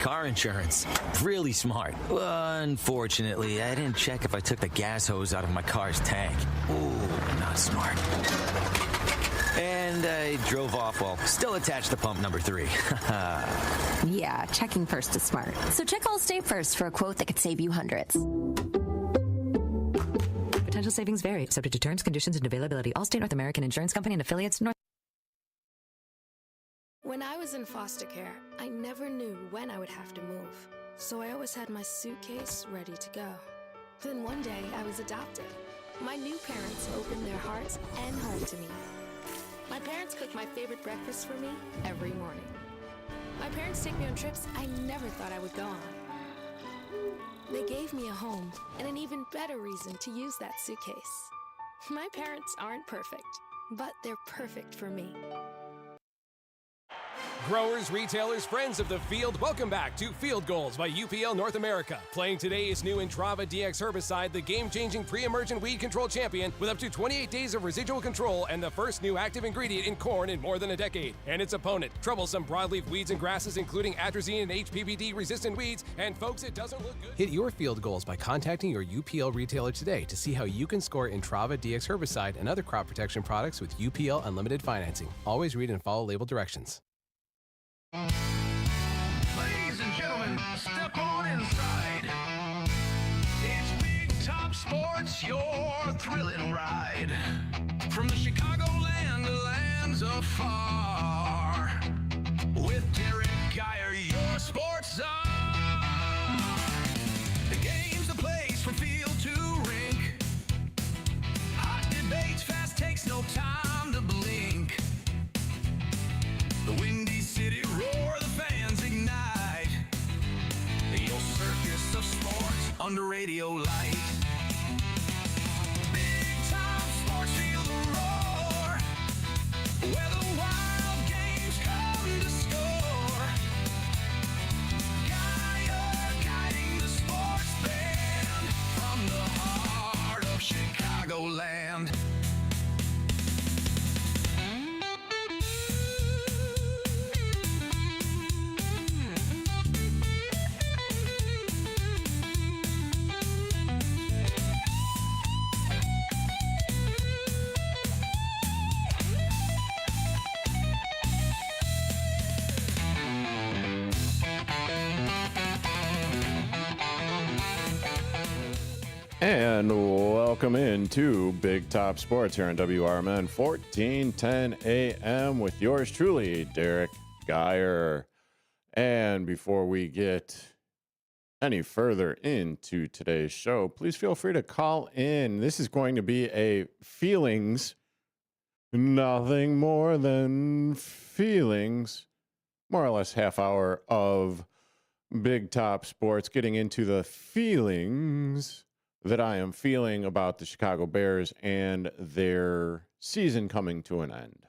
Car insurance. Really smart. Unfortunately, I didn't check if I took the gas hose out of my car's tank. Ooh, not smart. And I drove off while still attached to pump number 3. Yeah, checking first is smart. So check Allstate first for a quote that could save you hundreds. Potential savings vary, subject to terms, conditions, and availability. Allstate North American Insurance Company and affiliates. When I was in foster care, I never knew when I would have to move. So I always had my suitcase ready to go. Then one day, I was adopted. My new parents opened their hearts and home to me. My parents cook my favorite breakfast for me every morning. My parents take me on trips I never thought I would go on. They gave me a home and an even better reason to use that suitcase. My parents aren't perfect, but they're perfect for me. Growers, retailers, friends of the field, welcome back to Field Goals by UPL North America. Playing today's new Intrava DX herbicide, the game-changing pre-emergent weed control champion with up to 28 days of residual control and the first new active ingredient in corn in more than a decade. And its opponent, troublesome broadleaf weeds and grasses, including atrazine and HPPD-resistant weeds. And folks, it doesn't look good. Hit your field goals by contacting your UPL retailer today to see how you can score Intrava DX herbicide and other crop protection products with UPL Unlimited financing. Always read and follow label directions. Ladies and gentlemen, step on inside. It's Big Top Sports, your thrilling ride. From the Chicagoland to lands afar. With Derrick Geyer, your sports czar. The game's the place from field to rink. Hot debates, fast takes, no time to blink. The Windy City roar, the fans ignite. Your circus of sports under radio light. Big Time Sports, feel the roar. Where the wild games come to score. Guiding the sports band from the heart of Chicagoland. And welcome into Big Top Sports here on WRMN 1410 AM with yours truly, Derrick Geyer. And before we get any further into today's show, please feel free to call in. This is going to be a feelings, nothing more than feelings, more or less half hour of Big Top Sports, getting into the feelings that I am feeling about the Chicago Bears and their season coming to an end.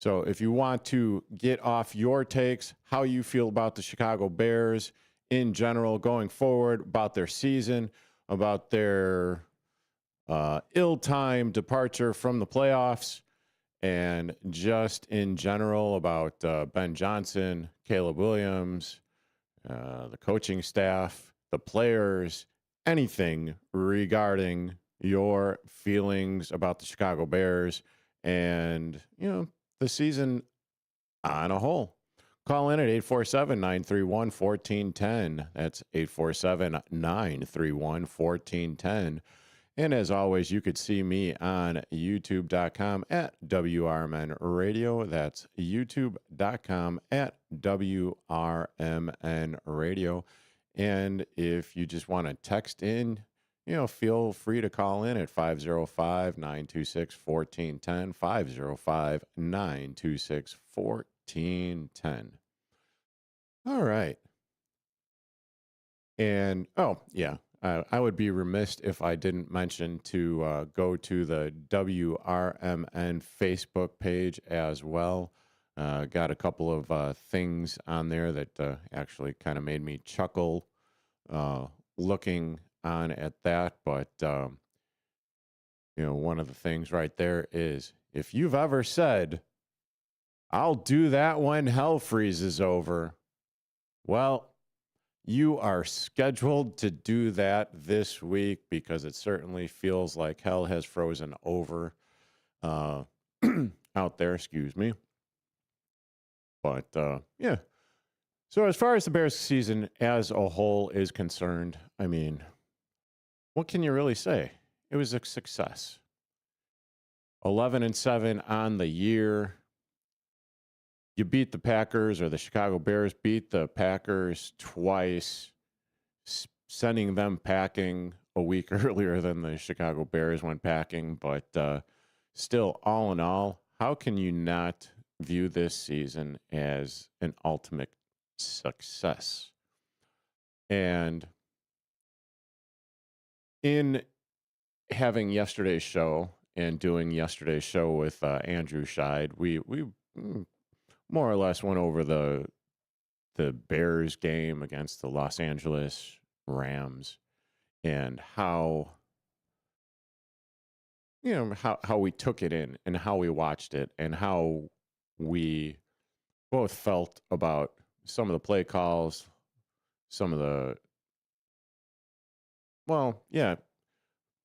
So if you want to get off your takes, how you feel about the Chicago Bears in general going forward, about their season, about their ill-timed departure from the playoffs, and just in general about Ben Johnson, Caleb Williams, the coaching staff, the players, anything regarding your feelings about the Chicago Bears and, you know, the season on a whole. Call in at 847-931-1410. That's 847-931-1410. And as always, you could see me on youtube.com at WRMN Radio. That's youtube.com at WRMN Radio. And if you just want to text in, you know, feel free to call in at 505-926-1410, 505-926-1410. All right. And, oh, yeah, I would be remiss if I didn't mention to go to the WRMN Facebook page as well. Got a couple of things on there that actually kind of made me chuckle looking on at that. But, you know, one of the things right there is if you've ever said, I'll do that when hell freezes over, well, you are scheduled to do that this week because it certainly feels like hell has frozen over out there. Excuse me. But yeah. So as far as the Bears season as a whole is concerned, I mean, what can you really say? It was a success. 11-7 on the year. You beat the Packers, or the Chicago Bears beat the Packers twice, sending them packing a week earlier than the Chicago Bears went packing. But still, all in all, how can you not view this season as an ultimate success? And in having yesterday's show and doing yesterday's show with Andrew Scheid, we more or less went over the Bears game against the Los Angeles Rams and how we took it in and how we watched it and how we both felt about some of the play calls, some of the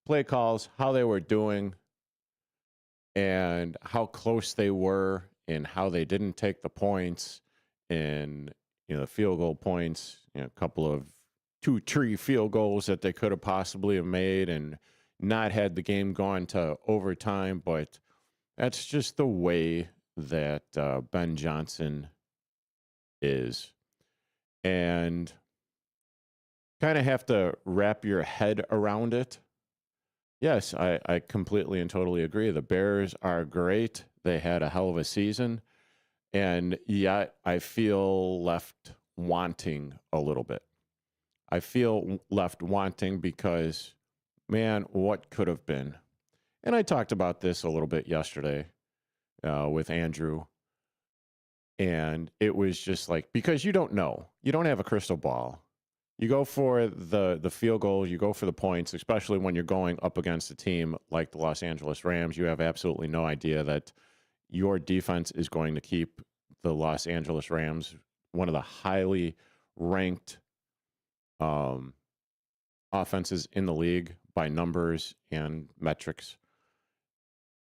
play calls, how they were doing, and how close they were, and how they didn't take the points, and the field goal points, a couple of 2-3 field goals that they could have possibly have made and not had the game gone to overtime. But that's just the way that Ben Johnson is. And kind of have to wrap your head around it. Yes, I completely and totally agree. The Bears are great. They had a hell of a season. And yet I feel left wanting a little bit. I feel left wanting because, man, what could have been? And I talked about this a little bit yesterday with Andrew. And it was just like, because you don't know. You don't have a crystal ball. You go for the field goal, you go for the points, especially when you're going up against a team like the Los Angeles Rams. You have absolutely no idea that your defense is going to keep the Los Angeles Rams, one of the highly ranked offenses in the league by numbers and metrics.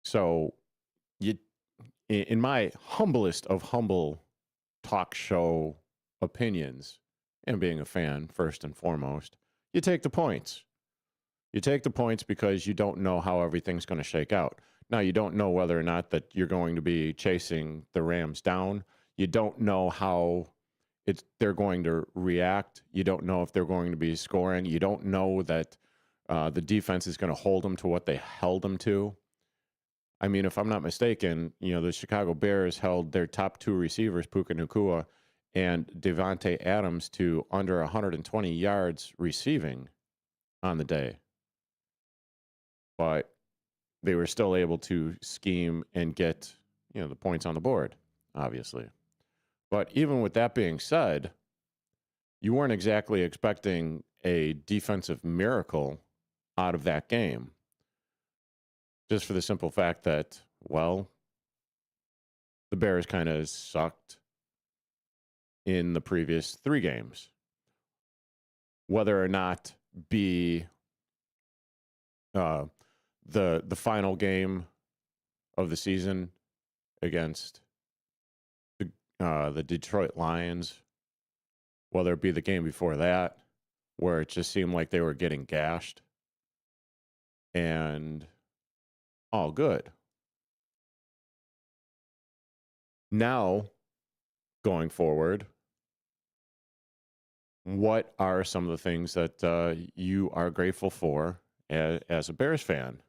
So in my humblest of humble talk show opinions, and being a fan first and foremost, you take the points. You take the points because you don't know how everything's going to shake out. Now, you don't know whether or not that you're going to be chasing the Rams down. You don't know how they're going to react. You don't know if they're going to be scoring. You don't know that the defense is going to hold them to what they held them to. I mean, if I'm not mistaken, the Chicago Bears held their top two receivers, Puka Nacua and Devontae Adams, to under 120 yards receiving on the day. But they were still able to scheme and get, the points on the board, obviously. But even with that being said, you weren't exactly expecting a defensive miracle out of that game. Just for the simple fact that, well, the Bears kind of sucked in the previous 3 games. Whether or not be the final game of the season against the Detroit Lions, whether it be the game before that, where it just seemed like they were getting gashed, and all good. Now, going forward, what are some of the things that you are grateful for as a Bears fan?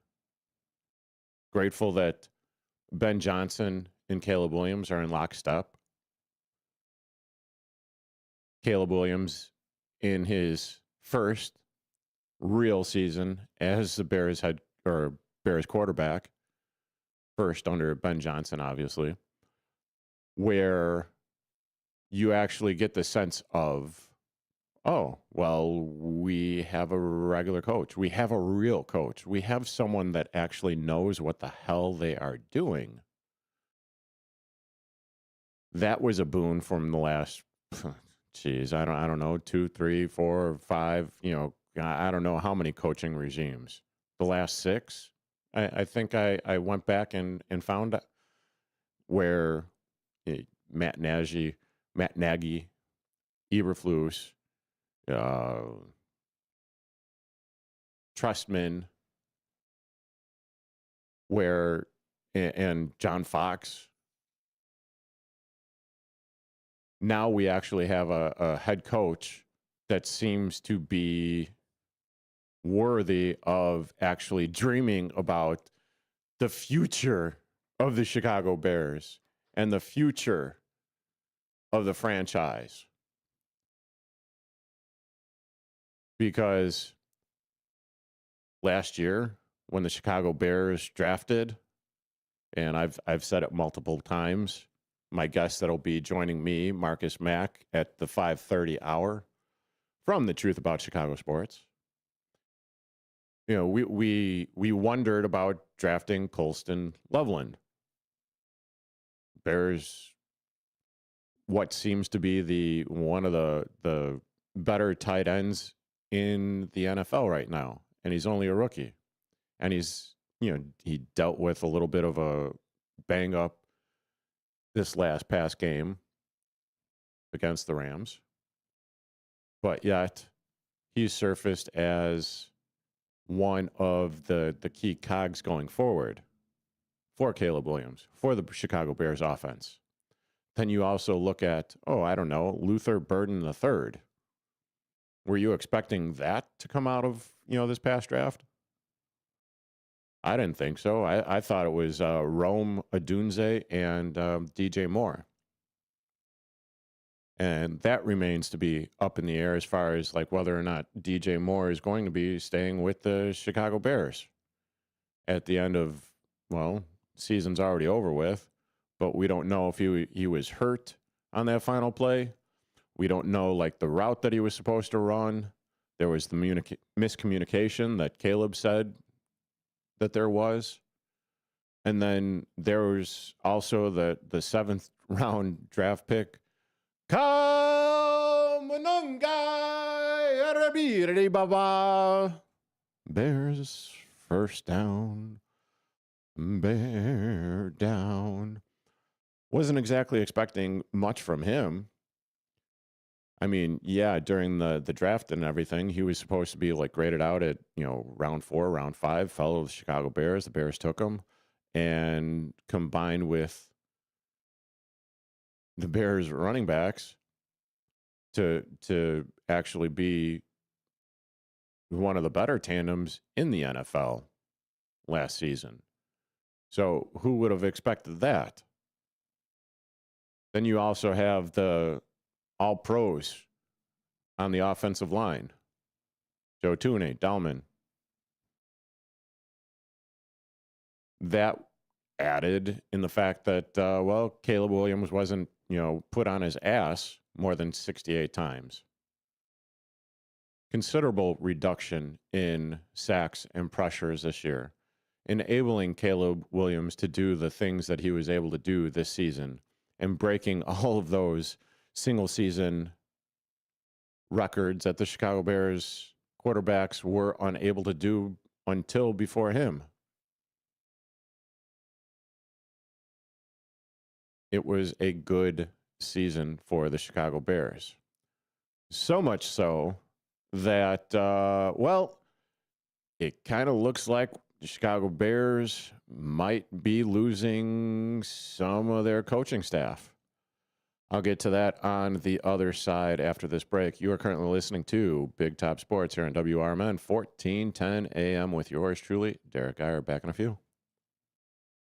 Grateful that Ben Johnson and Caleb Williams are in lockstep. Caleb Williams in his first real season as the Bears quarterback, first under Ben Johnson, obviously, where you actually get the sense of, oh, well, we have a regular coach. We have a real coach. We have someone that actually knows what the hell they are doing. That was a boon from the last geez, I don't know, 2, 3, 4, 5, I don't know how many coaching regimes. The last 6, I think I went back and found where Matt Nagy, Eberflus, Trustman, and John Fox. Now we actually have a head coach that seems to be worthy of actually dreaming about the future of the Chicago Bears and the future of the franchise. Because last year, when the Chicago Bears drafted, and I've said it multiple times, my guest that'll be joining me, Marcus Mack, at the 5:30 hour from The Truth About Chicago Sports. We wondered about drafting Colston Loveland. Bears, what seems to be one of the better tight ends in the NFL right now, and he's only a rookie, and he dealt with a little bit of a bang up this last past game against the Rams, but yet he's surfaced as one of the key cogs going forward for Caleb Williams, for the Chicago Bears offense. Then you also look at, Luther Burden III. Were you expecting that to come out of, this past draft? I didn't think so. I thought it was Rome Odunze and DJ Moore. And that remains to be up in the air as far as whether or not DJ Moore is going to be staying with the Chicago Bears at the end of, season's already over with, but we don't know if he was hurt on that final play. We don't know the route that he was supposed to run. There was the miscommunication that Caleb said that there was. And then there was also the 7th round draft pick, Bears first down. Bear down. Wasn't exactly expecting much from him. I mean, during the draft and everything, he was supposed to be graded out at, round 4, round 5, fell to the Chicago Bears. The Bears took him, and combined with the Bears running backs to actually be one of the better tandems in the NFL last season. So who would have expected that? Then you also have the all-pros on the offensive line. Joe Tooney, Dalman. That added in the fact that, Caleb Williams wasn't, put on his ass more than 68 times. Considerable reduction in sacks and pressures this year, enabling Caleb Williams to do the things that he was able to do this season and breaking all of those single-season records that the Chicago Bears quarterbacks were unable to do until before him. It was a good season for the Chicago Bears. So much so that, it kind of looks like the Chicago Bears might be losing some of their coaching staff. I'll get to that on the other side after this break. You are currently listening to Big Top Sports here on WRMN 1410 AM with yours truly, Derrick Geyer. Back in a few.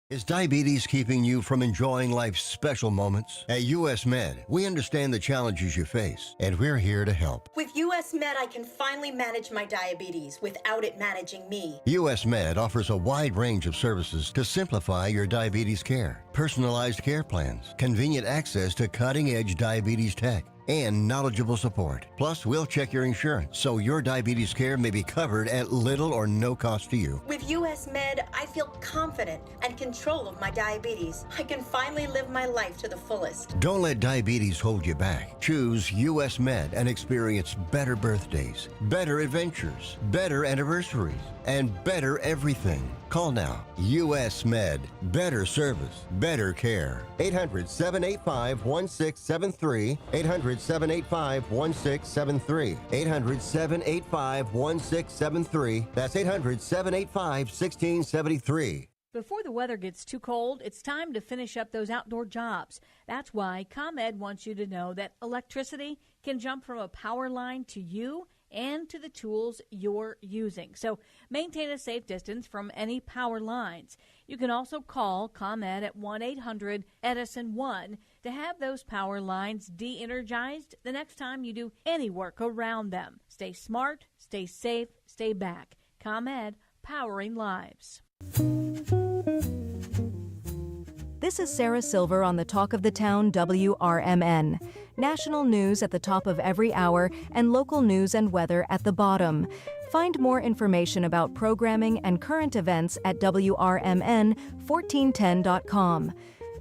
Is diabetes keeping you from enjoying life's special moments? At US Med, we understand the challenges you face, and we're here to help. With US Med, I can finally manage my diabetes without it managing me. US Med offers a wide range of services to simplify your diabetes care. Personalized care plans, convenient access to cutting-edge diabetes tech, and knowledgeable support. Plus, we'll check your insurance so your diabetes care may be covered at little or no cost to you. With US Med, I feel confident and control of my diabetes. I can finally live my life to the fullest. Don't let diabetes hold you back. Choose US Med and experience better birthdays, better adventures, better anniversaries, and better everything. Call now. US Med. Better service, better care. 800-785-1673. 800-785-1673. 800-785-1673. That's 800-785-1673. Before the weather gets too cold, it's time to finish up those outdoor jobs. That's why ComEd wants you to know that electricity can jump from a power line to you and to the tools you're using. So maintain a safe distance from any power lines. You can also call ComEd at 1-800-EDISON-1 to have those power lines de-energized the next time you do any work around them. Stay smart, stay safe, stay back. ComEd, powering lives. This is Sarah Silver on the Talk of the Town WRMN. National news at the top of every hour and local news and weather at the bottom. Find more information about programming and current events at WRMN1410.com.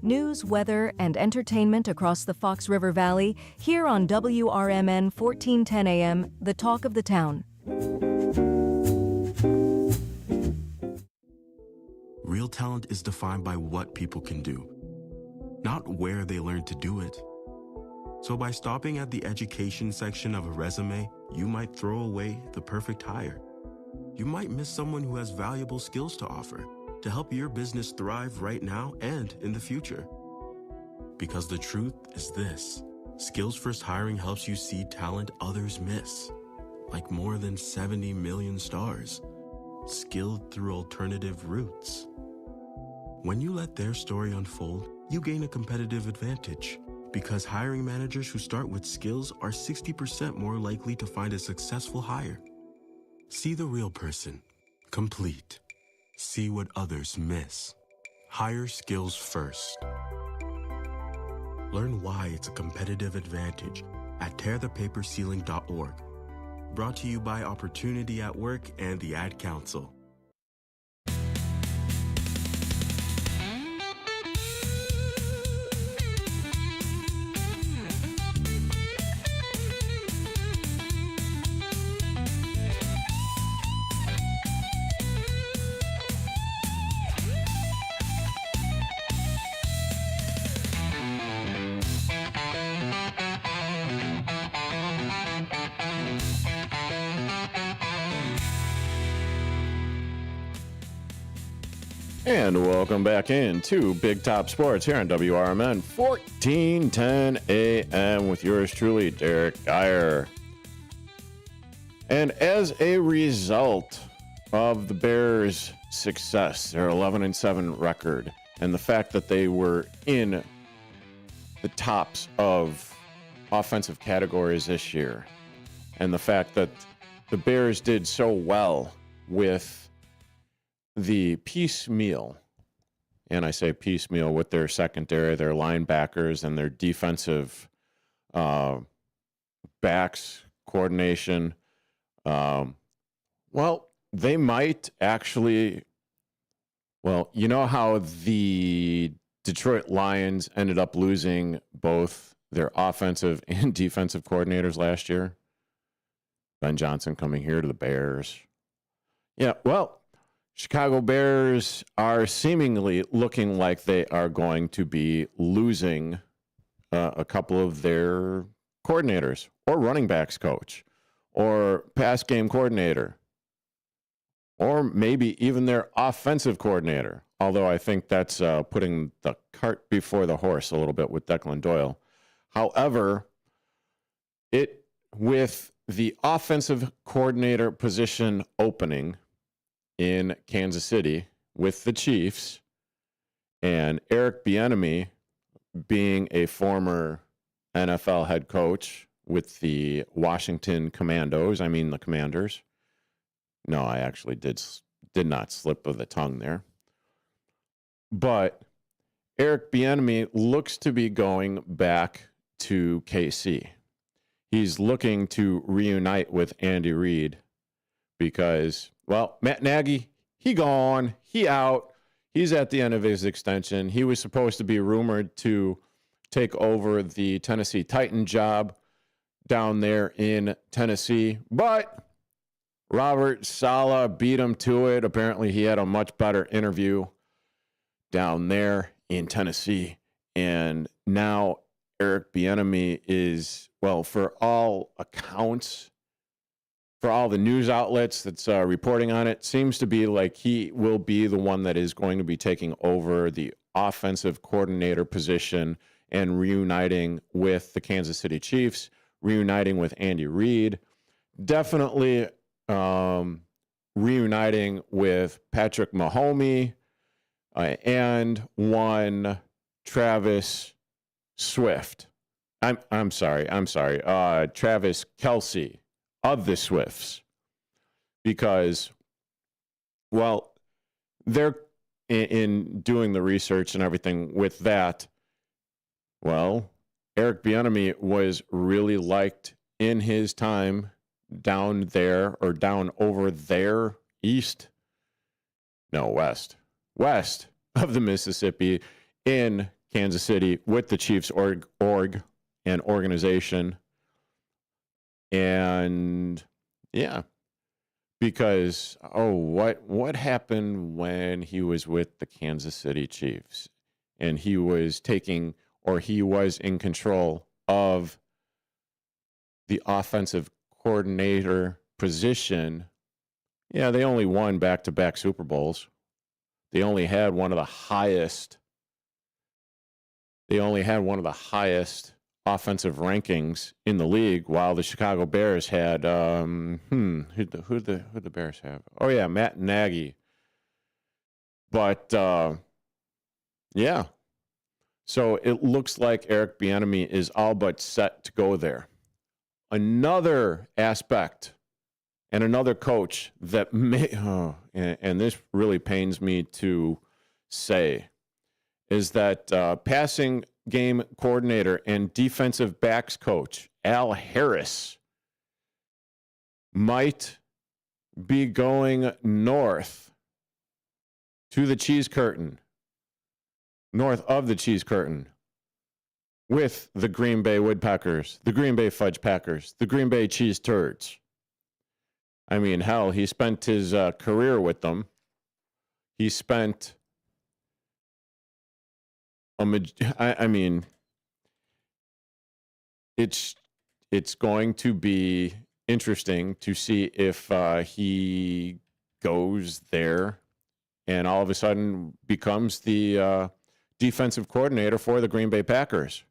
News, weather, and entertainment across the Fox River Valley here on WRMN 1410 AM, the Talk of the Town. Real talent is defined by what people can do, not where they learn to do it. So by stopping at the education section of a resume, you might throw away the perfect hire. You might miss someone who has valuable skills to offer to help your business thrive right now and in the future. Because the truth is this: Skills First Hiring helps you see talent others miss, like more than 70 million stars, skilled through alternative routes. When you let their story unfold, you gain a competitive advantage, because hiring managers who start with skills are 60% more likely to find a successful hire. See the real person, complete. See what others miss. Hire skills first. Learn why it's a competitive advantage at tearthepaperceiling.org. Brought to you by Opportunity at Work and the Ad Council. And welcome back into Big Top Sports here on WRMN 1410 AM with yours truly, Derrick Geyer. And as a result of the Bears' success, their 11-7 record, and the fact that they were in the tops of offensive categories this year, and the fact that the Bears did so well with the piecemeal, and I say piecemeal with their secondary, their linebackers, and their defensive backs coordination. Well, they might actually, well, you know how the Detroit Lions ended up losing both their offensive and defensive coordinators last year? Ben Johnson coming here to the Bears. Yeah, well, Chicago Bears are seemingly looking like they are going to be losing a couple of their coordinators, or running backs coach, or pass game coordinator, or maybe even their offensive coordinator, although I think that's putting the cart before the horse a little bit with Declan Doyle. However, with the offensive coordinator position opening in Kansas City with the Chiefs, and Eric Bieniemy being a former NFL head coach with the Washington Commandos, the Commanders. No, I actually did not slip of the tongue there. But Eric Bieniemy looks to be going back to KC. he's looking to reunite with Andy Reid because, well, Matt Nagy, he gone, he out. He's at the end of his extension. He was supposed to be rumored to take over the Tennessee Titan job down there in Tennessee, but Robert Saleh beat him to it. Apparently, he had a much better interview down there in Tennessee. And now Eric Bieniemy is, well, for all accounts, for all the news outlets that's reporting on it, seems to be like he will be the one that is going to be taking over the offensive coordinator position and reuniting with the Kansas City Chiefs, reuniting with Andy Reid, definitely reuniting with Patrick Mahomes and one Travis Swift. I'm sorry. Travis Kelce of the Swifts, because, well, they're in doing the research and everything with that. Well, Eric Bieniemy was really liked in his time down there, or down over there, west of the Mississippi in Kansas City with the Chiefs org and organization. And yeah, because, what happened when he was with the Kansas City Chiefs and he was in control of the offensive coordinator position? Yeah, they only won back-to-back Super Bowls. They only had one of the highest offensive rankings in the league, while the Chicago Bears had who'd the Bears have? Oh yeah, Matt Nagy. But yeah. So it looks like Eric Bieniemy is all but set to go there. Another aspect and another coach that may, and this really pains me to say, is that passing game coordinator and defensive backs coach Al Harris might be going north of the cheese curtain with the Green Bay Woodpeckers, the Green Bay Fudge Packers, the Green Bay Cheese Turds. I mean, hell, he spent his career with them. He spent it's going to be interesting to see if he goes there and all of a sudden becomes the defensive coordinator for the Green Bay Packers,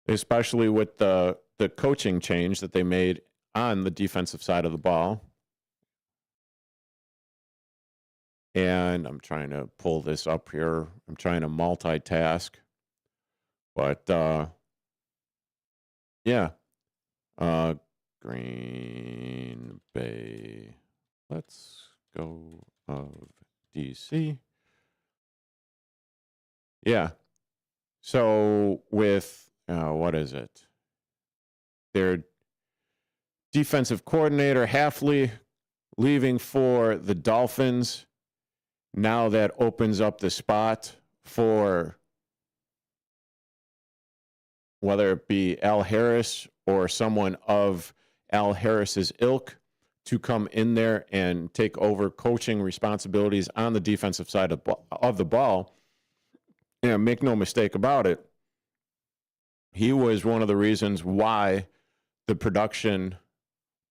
especially with the coaching change that they made on the defensive side of the ball. And I'm trying to pull this up here. I'm trying to multitask. But, yeah. Green Bay. Let's go of DC. Yeah. So with, what is it? Their defensive coordinator, Halfley, leaving for the Dolphins. Now that opens up the spot for whether it be Al Harris or someone of Al Harris's ilk to come in there and take over coaching responsibilities on the defensive side of the ball. And make no mistake about it, he was one of the reasons why the production,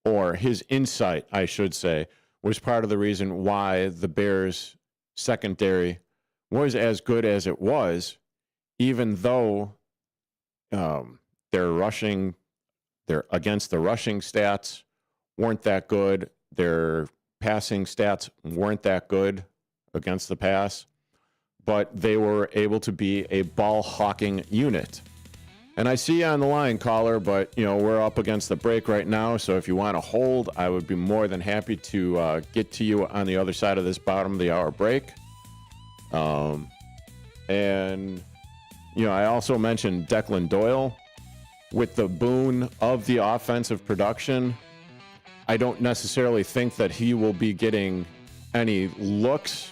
or his insight, I should say, was part of the reason why the Bears' secondary was as good as it was, even though their against the rushing stats weren't that good. Their passing stats weren't that good against the pass, but they were able to be a ball-hawking unit. And I see you on the line, caller, but, we're up against the break right now, so if you want to hold, I would be more than happy to get to you on the other side of this bottom of the hour break. And, I also mentioned Declan Doyle, with the boon of the offensive production, I don't necessarily think that he will be getting any looks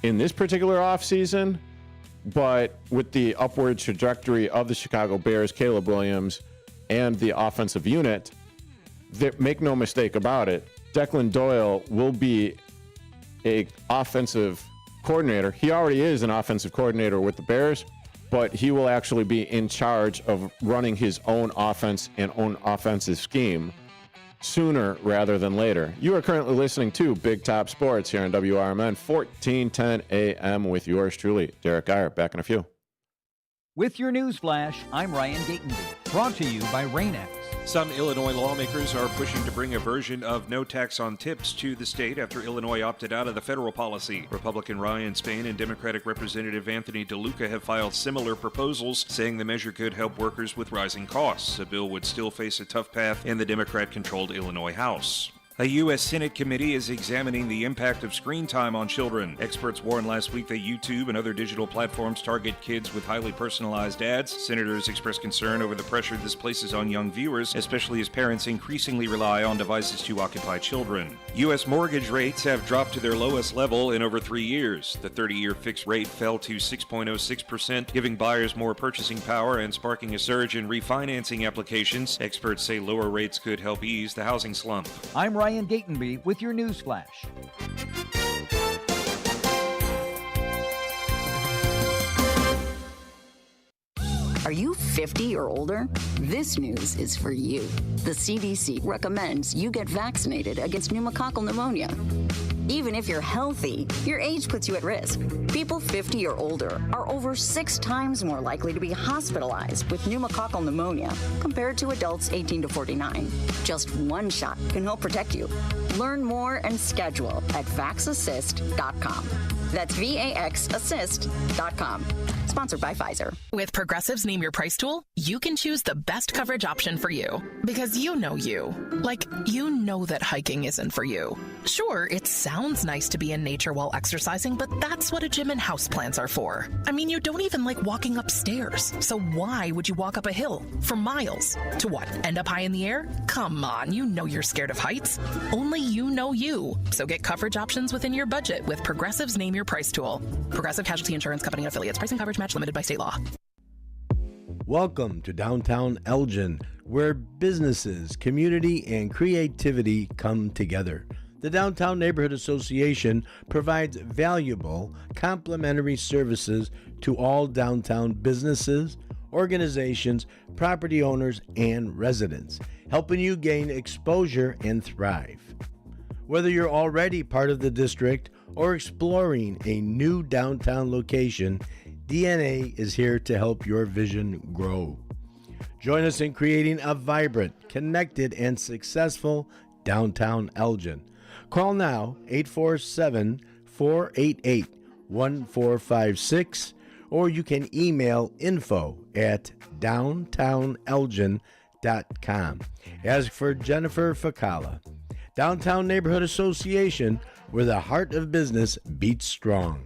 in this particular offseason. But with the upward trajectory of the Chicago Bears, Caleb Williams, and the offensive unit, make no mistake about it, Declan Doyle will be an offensive coordinator. He already is an offensive coordinator with the Bears, but he will actually be in charge of running his own offense and own offensive scheme sooner rather than later. You are currently listening to Big Top Sports here on WRMN 1410 AM with yours truly, Derrick Geyer. Back in a few. With your news flash, I'm Ryan Gatenby, brought to you by Rain-X. Some Illinois lawmakers are pushing to bring a version of no tax on tips to the state after Illinois opted out of the federal policy. Republican Ryan Spain and Democratic Representative Anthony DeLuca have filed similar proposals, saying the measure could help workers with rising costs. The bill would still face a tough path in the Democrat-controlled Illinois House. A U.S. Senate committee is examining the impact of screen time on children. Experts warned last week that YouTube and other digital platforms target kids with highly personalized ads. Senators expressed concern over the pressure this places on young viewers, especially as parents increasingly rely on devices to occupy children. U.S. mortgage rates have dropped to their lowest level in over 3 years. The 30-year fixed rate fell to 6.06%, giving buyers more purchasing power and sparking a surge in refinancing applications. Experts say lower rates could help ease the housing slump. I'm Ryan Gatenby with your news flash. Are you 50 or older? This news is for you. The CDC recommends you get vaccinated against pneumococcal pneumonia. Even if you're healthy, your age puts you at risk. People 50 or older are over 6 times more likely to be hospitalized with pneumococcal pneumonia compared to adults 18 to 49. Just one shot can help protect you. Learn more and schedule at vaxassist.com. That's VAXassist.com. Sponsored by Pfizer. With Progressive's Name Your Price tool, you can choose the best coverage option for you. Because you know you. Like, you know that hiking isn't for you. Sure, it sounds nice to be in nature while exercising, but that's what a gym and houseplants are for. I mean, you don't even like walking upstairs. So why would you walk up a hill for miles? To what, end up high in the air? Come on, you know you're scared of heights. Only you know you. So get coverage options within your budget with Progressive's Name Your Price tool. Progressive Casualty Insurance Company and Affiliates. Pricing coverage match limited by state law. Welcome to downtown Elgin, where businesses, community, and creativity come together. The Downtown Neighborhood Association provides valuable, complimentary services to all downtown businesses, organizations, property owners, and residents, helping you gain exposure and thrive. Whether you're already part of the district or exploring a new downtown location, DNA is here to help your vision grow. Join us in creating a vibrant, connected, and successful downtown Elgin. Call now 847-488-1456, or you can email info@downtownelgin.com. Ask for Jennifer Facala. Downtown Neighborhood Association, where the heart of business beats strong.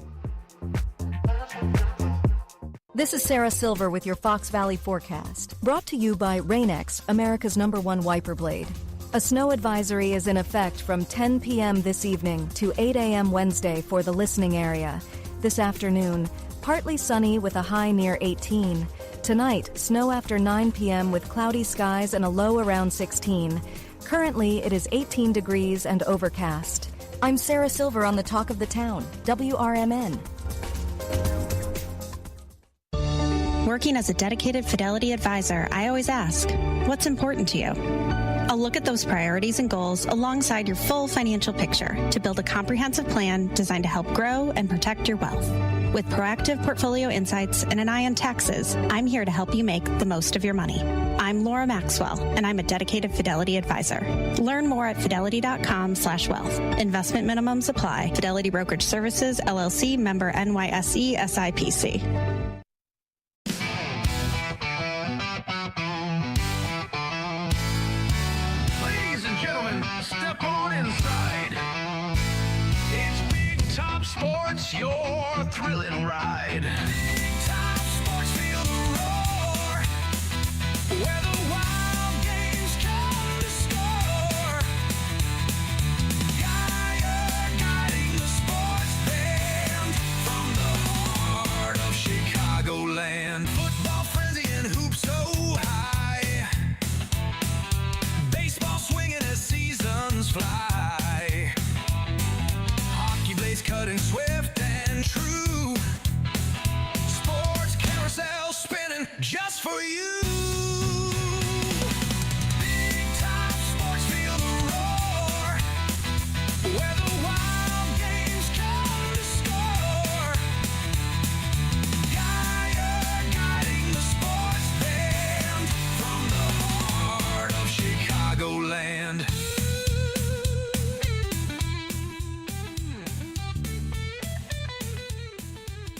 This is Sarah Silver with your Fox Valley forecast, brought to you by Rain-X, America's #1 wiper blade. A snow advisory is in effect from 10 p.m. this evening to 8 a.m. Wednesday for the listening area. This afternoon, partly sunny with a high near 18. Tonight, snow after 9 p.m. with cloudy skies and a low around 16. Currently, it is 18 degrees and overcast. I'm Sarah Silver on the Talk of the Town, WRMN. Working as a dedicated Fidelity advisor, I always ask, what's important to you? I'll look at those priorities and goals alongside your full financial picture to build a comprehensive plan designed to help grow and protect your wealth. With proactive portfolio insights and an eye on taxes, I'm here to help you make the most of your money. I'm Laura Maxwell, and I'm a dedicated Fidelity advisor. Learn more at fidelity.com/wealth. Investment minimums apply. Fidelity Brokerage Services, LLC, member NYSE, SIPC. Ladies and gentlemen, step on inside. It's Big Top Sports, your thrilling ride. Big Top Sports, feel the roar. Where the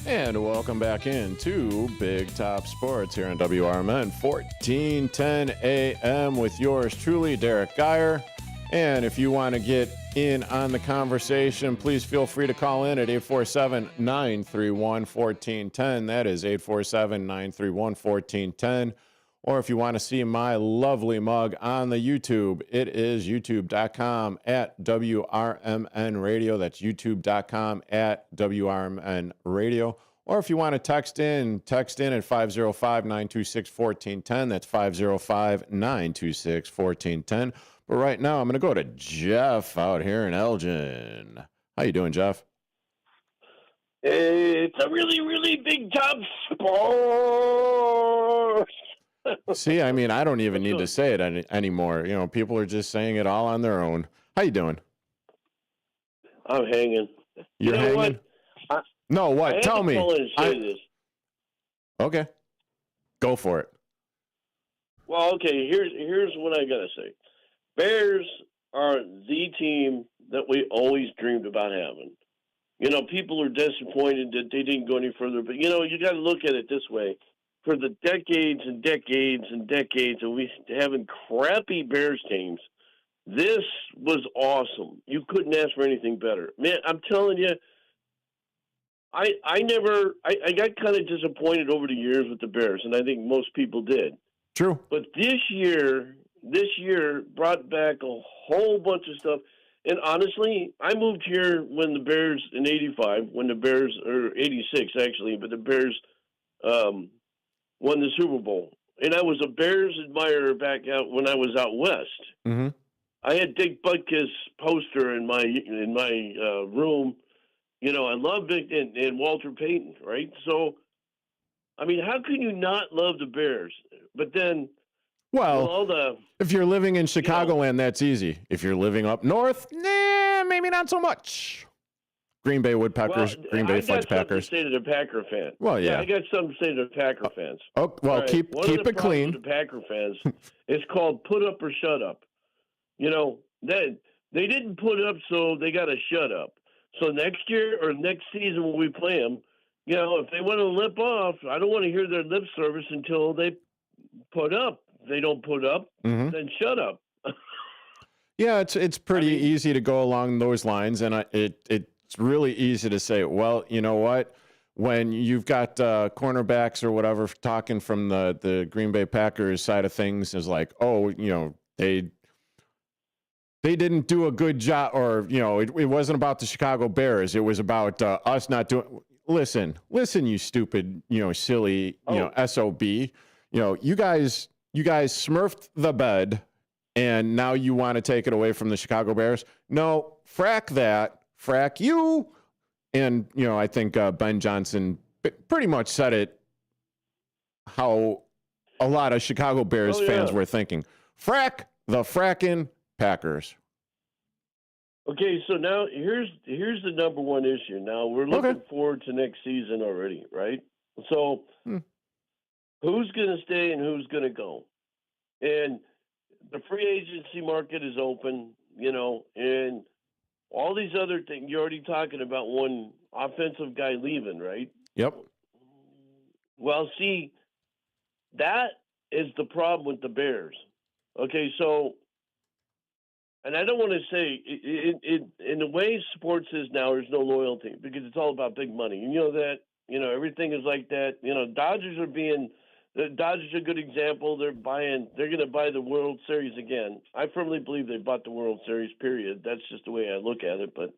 And welcome back into Big Top Sports here on WRMN 1410 AM with yours truly, Derrick Geyer. And if you want to get in on the conversation, please feel free to call in at 847-931-1410. That is 847-931-1410. Or if you want to see my lovely mug on the YouTube, it is youtube.com at WRMN Radio. That's youtube.com at WRMN Radio. Or if you want to text in at 505-926-1410. That's 505-926-1410. But right now, I'm going to go to Jeff out here in Elgin. How you doing, Jeff? It's a really, really big top sport. See, I mean, I don't even need to say it anymore. You know, people are just saying it all on their own. How you doing? I'm hanging. You're hanging? No, what? Tell me. This. Okay. Go for it. Well, okay, here's what I got to say. Bears are the team that we always dreamed about having. You know, people are disappointed that they didn't go any further, but, you know, you got to look at it this way. For the decades and decades and decades of we having crappy Bears teams, this was awesome. You couldn't ask for anything better. Man, I'm telling you, I got kind of disappointed over the years with the Bears, and I think most people did. True. But this year brought back a whole bunch of stuff. And honestly, I moved here when the Bears in 85, or 86 actually, but the Bears won the Super Bowl. And I was a Bears admirer back out when I was out west. Mm-hmm. I had Dick Butkus poster in my room. You know, I loved it, and Walter Payton, right? So, I mean, how can you not love the Bears? But then, well, if you're living in Chicagoland, that's easy. If you're living up north, maybe not so much. Green Bay Woodpeckers, Green Bay Fudge Packers. I got something to say to the Packer fan. Well, yeah. I got something to say to the Packer fans. Oh, well, right. keep it clean. With the Packer fans, it's called put up or shut up. You know, they didn't put up, so they got to shut up. So next year or next season when we play them, you know, if they want to lip off, I don't want to hear their lip service until they put up. If they don't put up, then shut up. Yeah, it's pretty easy to go along those lines, and it's really easy to say, well, you know what? When you've got cornerbacks or whatever talking from the Green Bay Packers side of things, is like, oh, you know, they didn't do a good job, or, you know, it wasn't about the Chicago Bears. It was about us not doing. Listen, you stupid, you know, silly, you know, SOB. You know, you guys smurfed the bed, and now you want to take it away from the Chicago Bears. No, frack that, frack you. And, you know, I think Ben Johnson pretty much said it how a lot of Chicago Bears fans were thinking. Frack the frackin' Packers. Okay, so now here's the number one issue. Now we're looking forward to next season already, right? So who's going to stay and who's going to go? And the free agency market is open, you know, and all these other things. You're already talking about one offensive guy leaving, right? Yep. Well, see, that is the problem with the Bears. Okay, so, and I don't want to say, in the way sports is now, there's no loyalty because it's all about big money. You know that, you know, everything is like that. You know, the Dodgers are a good example. They're going to buy the World Series again. I firmly believe they bought the World Series, period. That's just the way I look at it. But,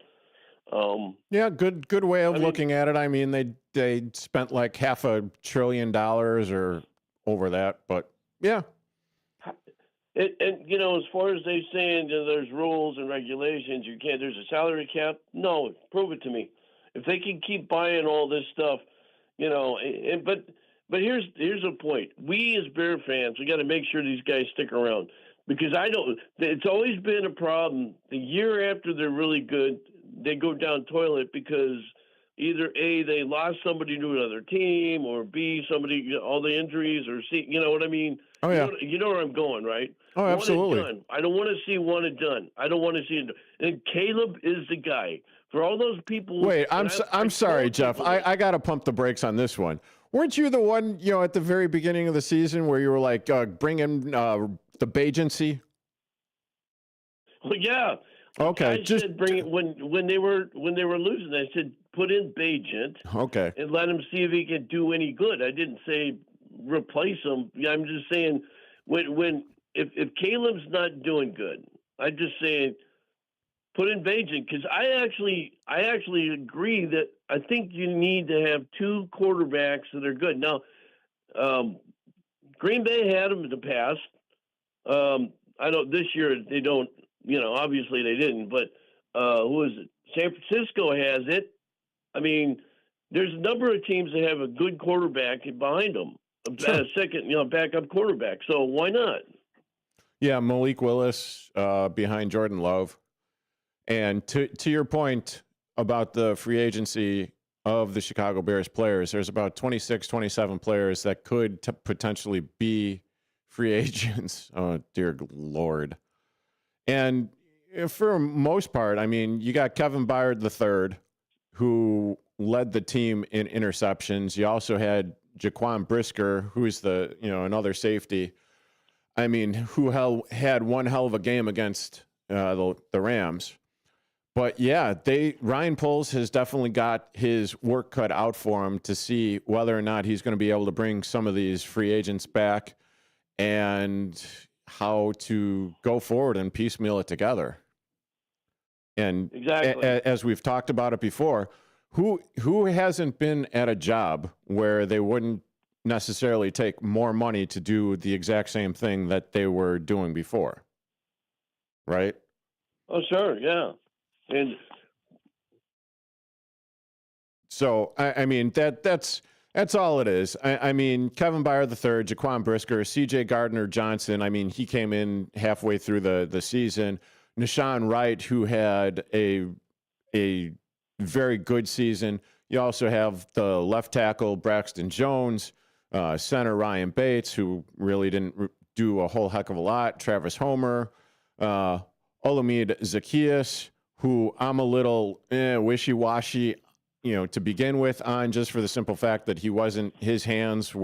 yeah, good way of looking at it. I mean, they spent like $500 billion or over that, but yeah. And you know, as far as they saying there's rules and regulations, there's a salary cap. No, prove it to me. If they can keep buying all this stuff, you know, but here's a point. We as Bear fans, we got to make sure these guys stick around because it's always been a problem. The year after they're really good, they go down toilet because either A, they lost somebody to another team, or B, all the injuries, or C, you know what I mean? Oh, yeah. You know where I'm going, right? Oh, absolutely. One and done. I don't want to see one and done. I don't want to see it. And Caleb is the guy. For all those people. Wait, I'm sorry, Jeff. I got to pump the brakes on this one. Weren't you the one, at the very beginning of the season where you were like, bring in the Bajancy? Well, yeah. Okay. I said bring it when they were losing. I said put in Bajent. Okay. And let him see if he can do any good. I didn't say replace him. I'm just saying if Caleb's not doing good, I'm just saying put in Bajent, because I actually agree that I think you need to have two quarterbacks that are good. Now, Green Bay had them in the past. I know this year they don't. Obviously they didn't. But who is it? San Francisco has it. I mean, there's a number of teams that have a good quarterback behind them, a second, backup quarterback. So why not? Yeah, Malik Willis behind Jordan Love. And to your point about the free agency of the Chicago Bears players, there's about 26, 27 players that could potentially be free agents. Oh, dear Lord. And for most part, I mean, you got Kevin Byard III, who led the team in interceptions. You also had Jaquan Brisker, who's another safety. I mean, who had one hell of a game against the Rams. But yeah, Ryan Poles has definitely got his work cut out for him to see whether or not he's going to be able to bring some of these free agents back and how to go forward and piecemeal it together. And exactly, as we've talked about it before, who hasn't been at a job where they wouldn't necessarily take more money to do the exact same thing that they were doing before, right? Oh, sure, yeah. And so, I mean, that's all it is. I mean, Kevin Byard III, Jaquan Brisker, C.J. Gardner-Johnson, I mean, he came in halfway through the season. Nashawn Wright, who had a very good season. You also have the left tackle, Braxton Jones, center Ryan Bates, who really didn't do a whole heck of a lot. Travis Homer, Olamide Zaccheaus, who I'm a little wishy-washy, to begin with on, just for the simple fact that his hands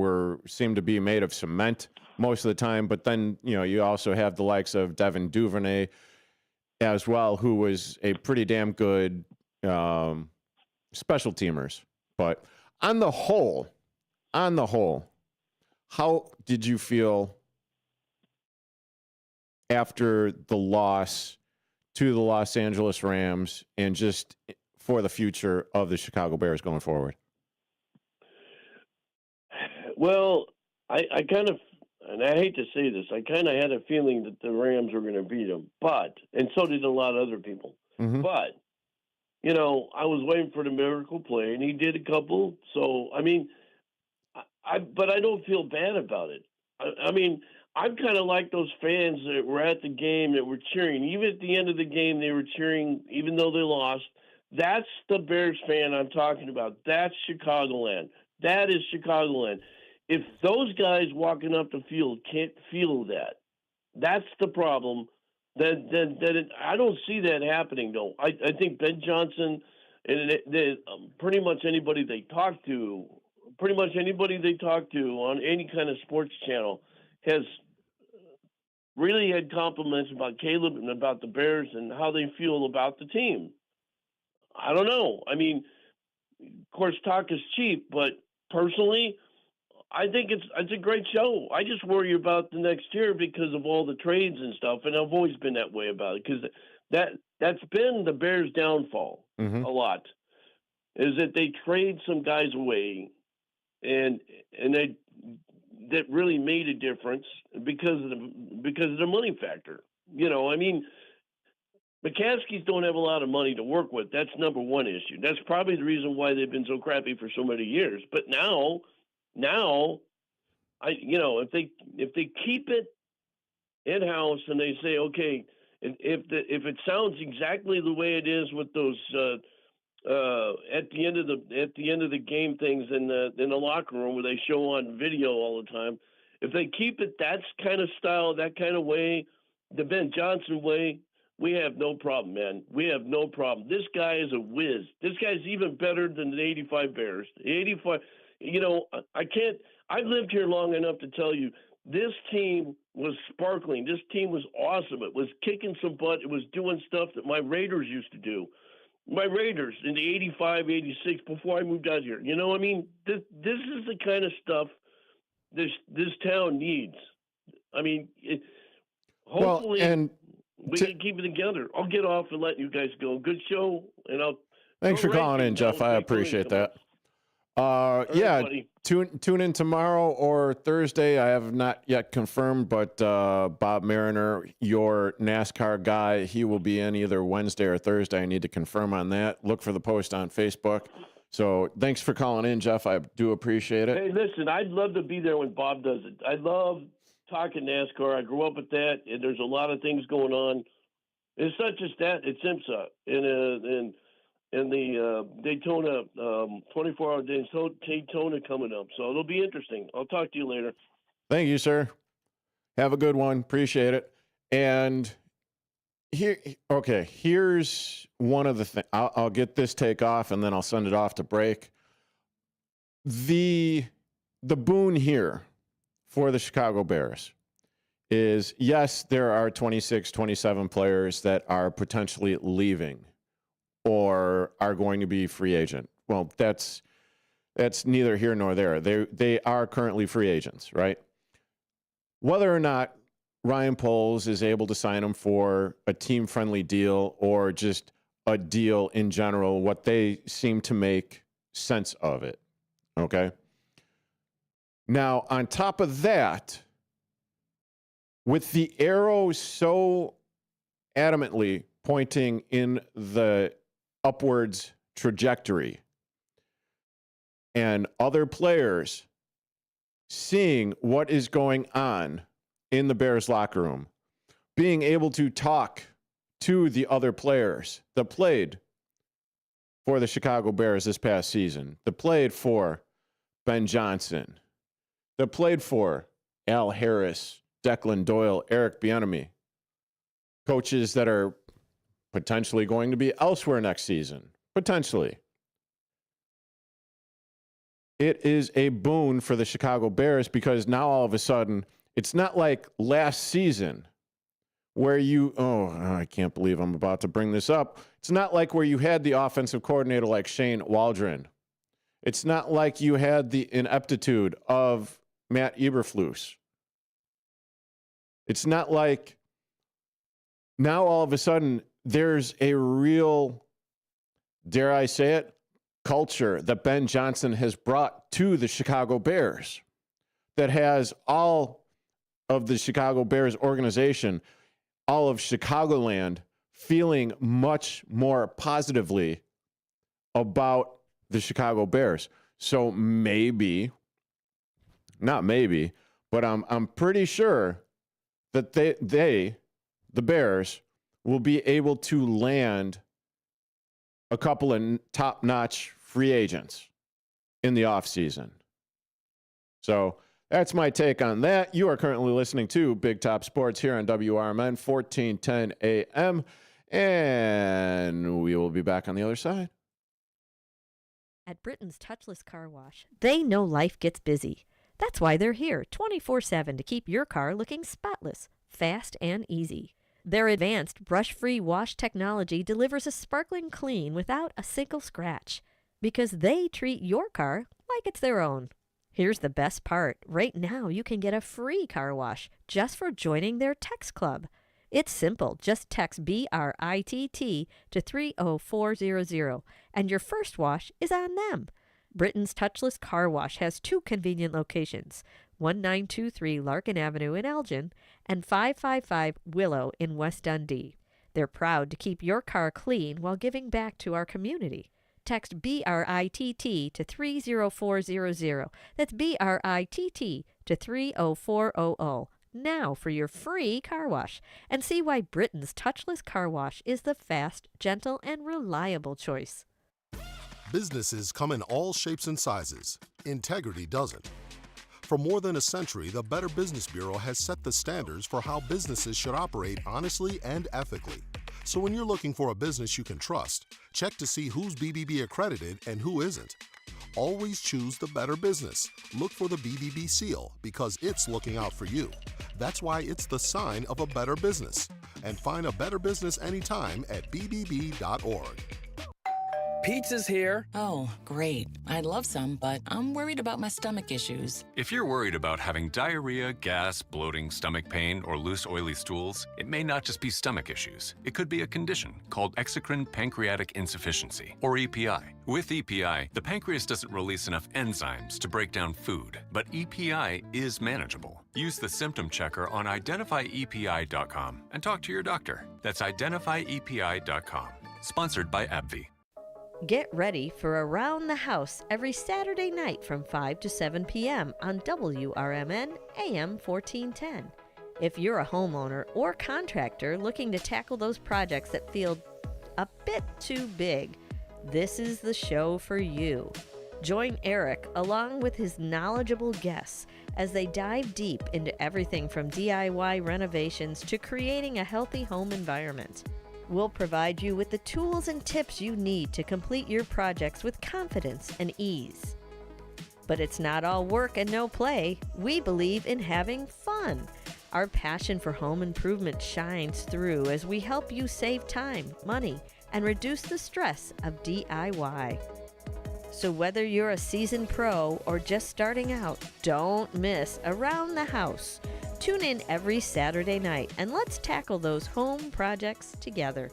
seemed to be made of cement most of the time. But then, you also have the likes of Devin Duvernay as well, who was a pretty damn good special teamers. But on the whole, how did you feel after the loss to the Los Angeles Rams and just for the future of the Chicago Bears going forward? Well, I kind of, and I hate to say this, I kind of had a feeling that the Rams were going to beat them, and so did a lot of other people. Mm-hmm. But, I was waiting for the miracle play, and he did a couple. So, I mean, but I don't feel bad about it. I mean, I'm kind of like those fans that were at the game that were cheering. Even at the end of the game, they were cheering, even though they lost. That's the Bears fan I'm talking about. That's Chicagoland. That is Chicagoland. If those guys walking up the field can't feel that, that's the problem. Then I don't see that happening, though. I think Ben Johnson and pretty much anybody they talk to on any kind of sports channel has really had compliments about Caleb and about the Bears and how they feel about the team. I don't know. I mean, of course, talk is cheap, but personally, I think it's a great show. I just worry about the next year because of all the trades and stuff, and I've always been that way about it because that's been the Bears' downfall a lot, is that they trade some guys away, and that really made a difference because of the money factor. I mean, McCaskies don't have a lot of money to work with. That's number one issue. That's probably the reason why they've been so crappy for so many years. But now, if they keep it in house and they say, okay, if it sounds exactly the way it is with those at the end of the game things in the locker room where they show on video all the time, If they keep it that kind of style, that kind of way, the Ben Johnson way, we have no problem, man. We have no problem. This guy is a whiz. This guy's even better than the 85 Bears. The 85, I've lived here long enough to tell you, this team was sparkling. This team was awesome. It was kicking some butt. It was doing stuff that my Raiders used to do. My Raiders in the 85, 86, before I moved out here. You know what I mean? This is the kind of stuff this town needs. I mean, hopefully we can keep it together. I'll get off and let you guys go. Good show, and I'll. Thanks for calling in, Jeff. I appreciate that. Tune in tomorrow or Thursday. I have not yet confirmed, but Bob Mariner, your NASCAR guy, he will be in either Wednesday or Thursday. I need to confirm on that. Look for the post on Facebook. So thanks for calling in, Jeff. I do appreciate it. Hey, listen, I'd love to be there when Bob does it. I love talking NASCAR. I grew up with that, and there's a lot of things going on. It's not just that; it's IMSA and the Daytona 24-hour Daytona coming up. So it'll be interesting. I'll talk to you later. Thank you, sir. Have a good one. Appreciate it. And here's one of the things. I'll get this take off, and then I'll send it off to break. The boon here for the Chicago Bears is, yes, there are 26, 27 players that are potentially leaving or are going to be free agent. Well, that's neither here nor there. They are currently free agents, right? Whether or not Ryan Poles is able to sign them for a team-friendly deal or just a deal in general, what they seem to make sense of it, okay? Now, on top of that, with the arrow so adamantly pointing in the upwards trajectory and other players seeing what is going on in the Bears locker room, being able to talk to the other players that played for the Chicago Bears this past season, that played for Ben Johnson, that played for Al Harris, Declan Doyle, Eric Bieniemy, coaches that are potentially going to be elsewhere next season. Potentially. It is a boon for the Chicago Bears because now all of a sudden, it's not like last season where I can't believe I'm about to bring this up. It's not like where you had the offensive coordinator like Shane Waldron. It's not like you had the ineptitude of Matt Eberflus. It's not like now all of a sudden there's a real, dare I say it, culture that Ben Johnson has brought to the Chicago Bears that has all of the Chicago Bears organization, all of Chicagoland feeling much more positively about the Chicago Bears. So maybe, not maybe, but I'm pretty sure that the Bears, will be able to land a couple of top-notch free agents in the offseason. So that's my take on that. You are currently listening to Big Top Sports here on WRMN 1410 AM, and we will be back on the other side. At Britain's Touchless Car Wash, they know life gets busy. That's why they're here 24/7 to keep your car looking spotless, fast, and easy. Their advanced brush-free wash technology delivers a sparkling clean without a single scratch because they treat your car like it's their own. Here's the best part. Right now, you can get a free car wash just for joining their text club. It's simple. Just text BRITT to 30400, and your first wash is on them. Britain's Touchless Car Wash has two convenient locations, 1923 Larkin Avenue in Elgin and 555 Willow in West Dundee. They're proud to keep your car clean while giving back to our community. Text BRITT to 30400. That's BRITT to 30400 now for your free car wash, and see why Britain's Touchless Car Wash is the fast, gentle, and reliable choice. Businesses come in all shapes and sizes. Integrity doesn't. For more than a century, the Better Business Bureau has set the standards for how businesses should operate honestly and ethically. So when you're looking for a business you can trust, check to see who's BBB accredited and who isn't. Always choose the Better Business. Look for the BBB seal because it's looking out for you. That's why it's the sign of a better business. And find a better business anytime at bbb.org. Pizza's here. Oh, great. I'd love some, but I'm worried about my stomach issues. If you're worried about having diarrhea, gas, bloating, stomach pain, or loose, oily stools, it may not just be stomach issues. It could be a condition called exocrine pancreatic insufficiency, or EPI. With EPI, the pancreas doesn't release enough enzymes to break down food, but EPI is manageable. Use the symptom checker on identifyepi.com and talk to your doctor. That's identifyepi.com. Sponsored by AbbVie. Get ready for Around the House every Saturday night from 5 to 7 p.m. on WRMN AM 1410. If you're a homeowner or contractor looking to tackle those projects that feel a bit too big, this is the show for you. Join Eric along with his knowledgeable guests as they dive deep into everything from DIY renovations to creating a healthy home environment. We'll provide you with the tools and tips you need to complete your projects with confidence and ease. But it's not all work and no play. We believe in having fun. Our passion for home improvement shines through as we help you save time, money, and reduce the stress of DIY. So whether you're a seasoned pro or just starting out, don't miss Around the House. Tune in every Saturday night and let's tackle those home projects together.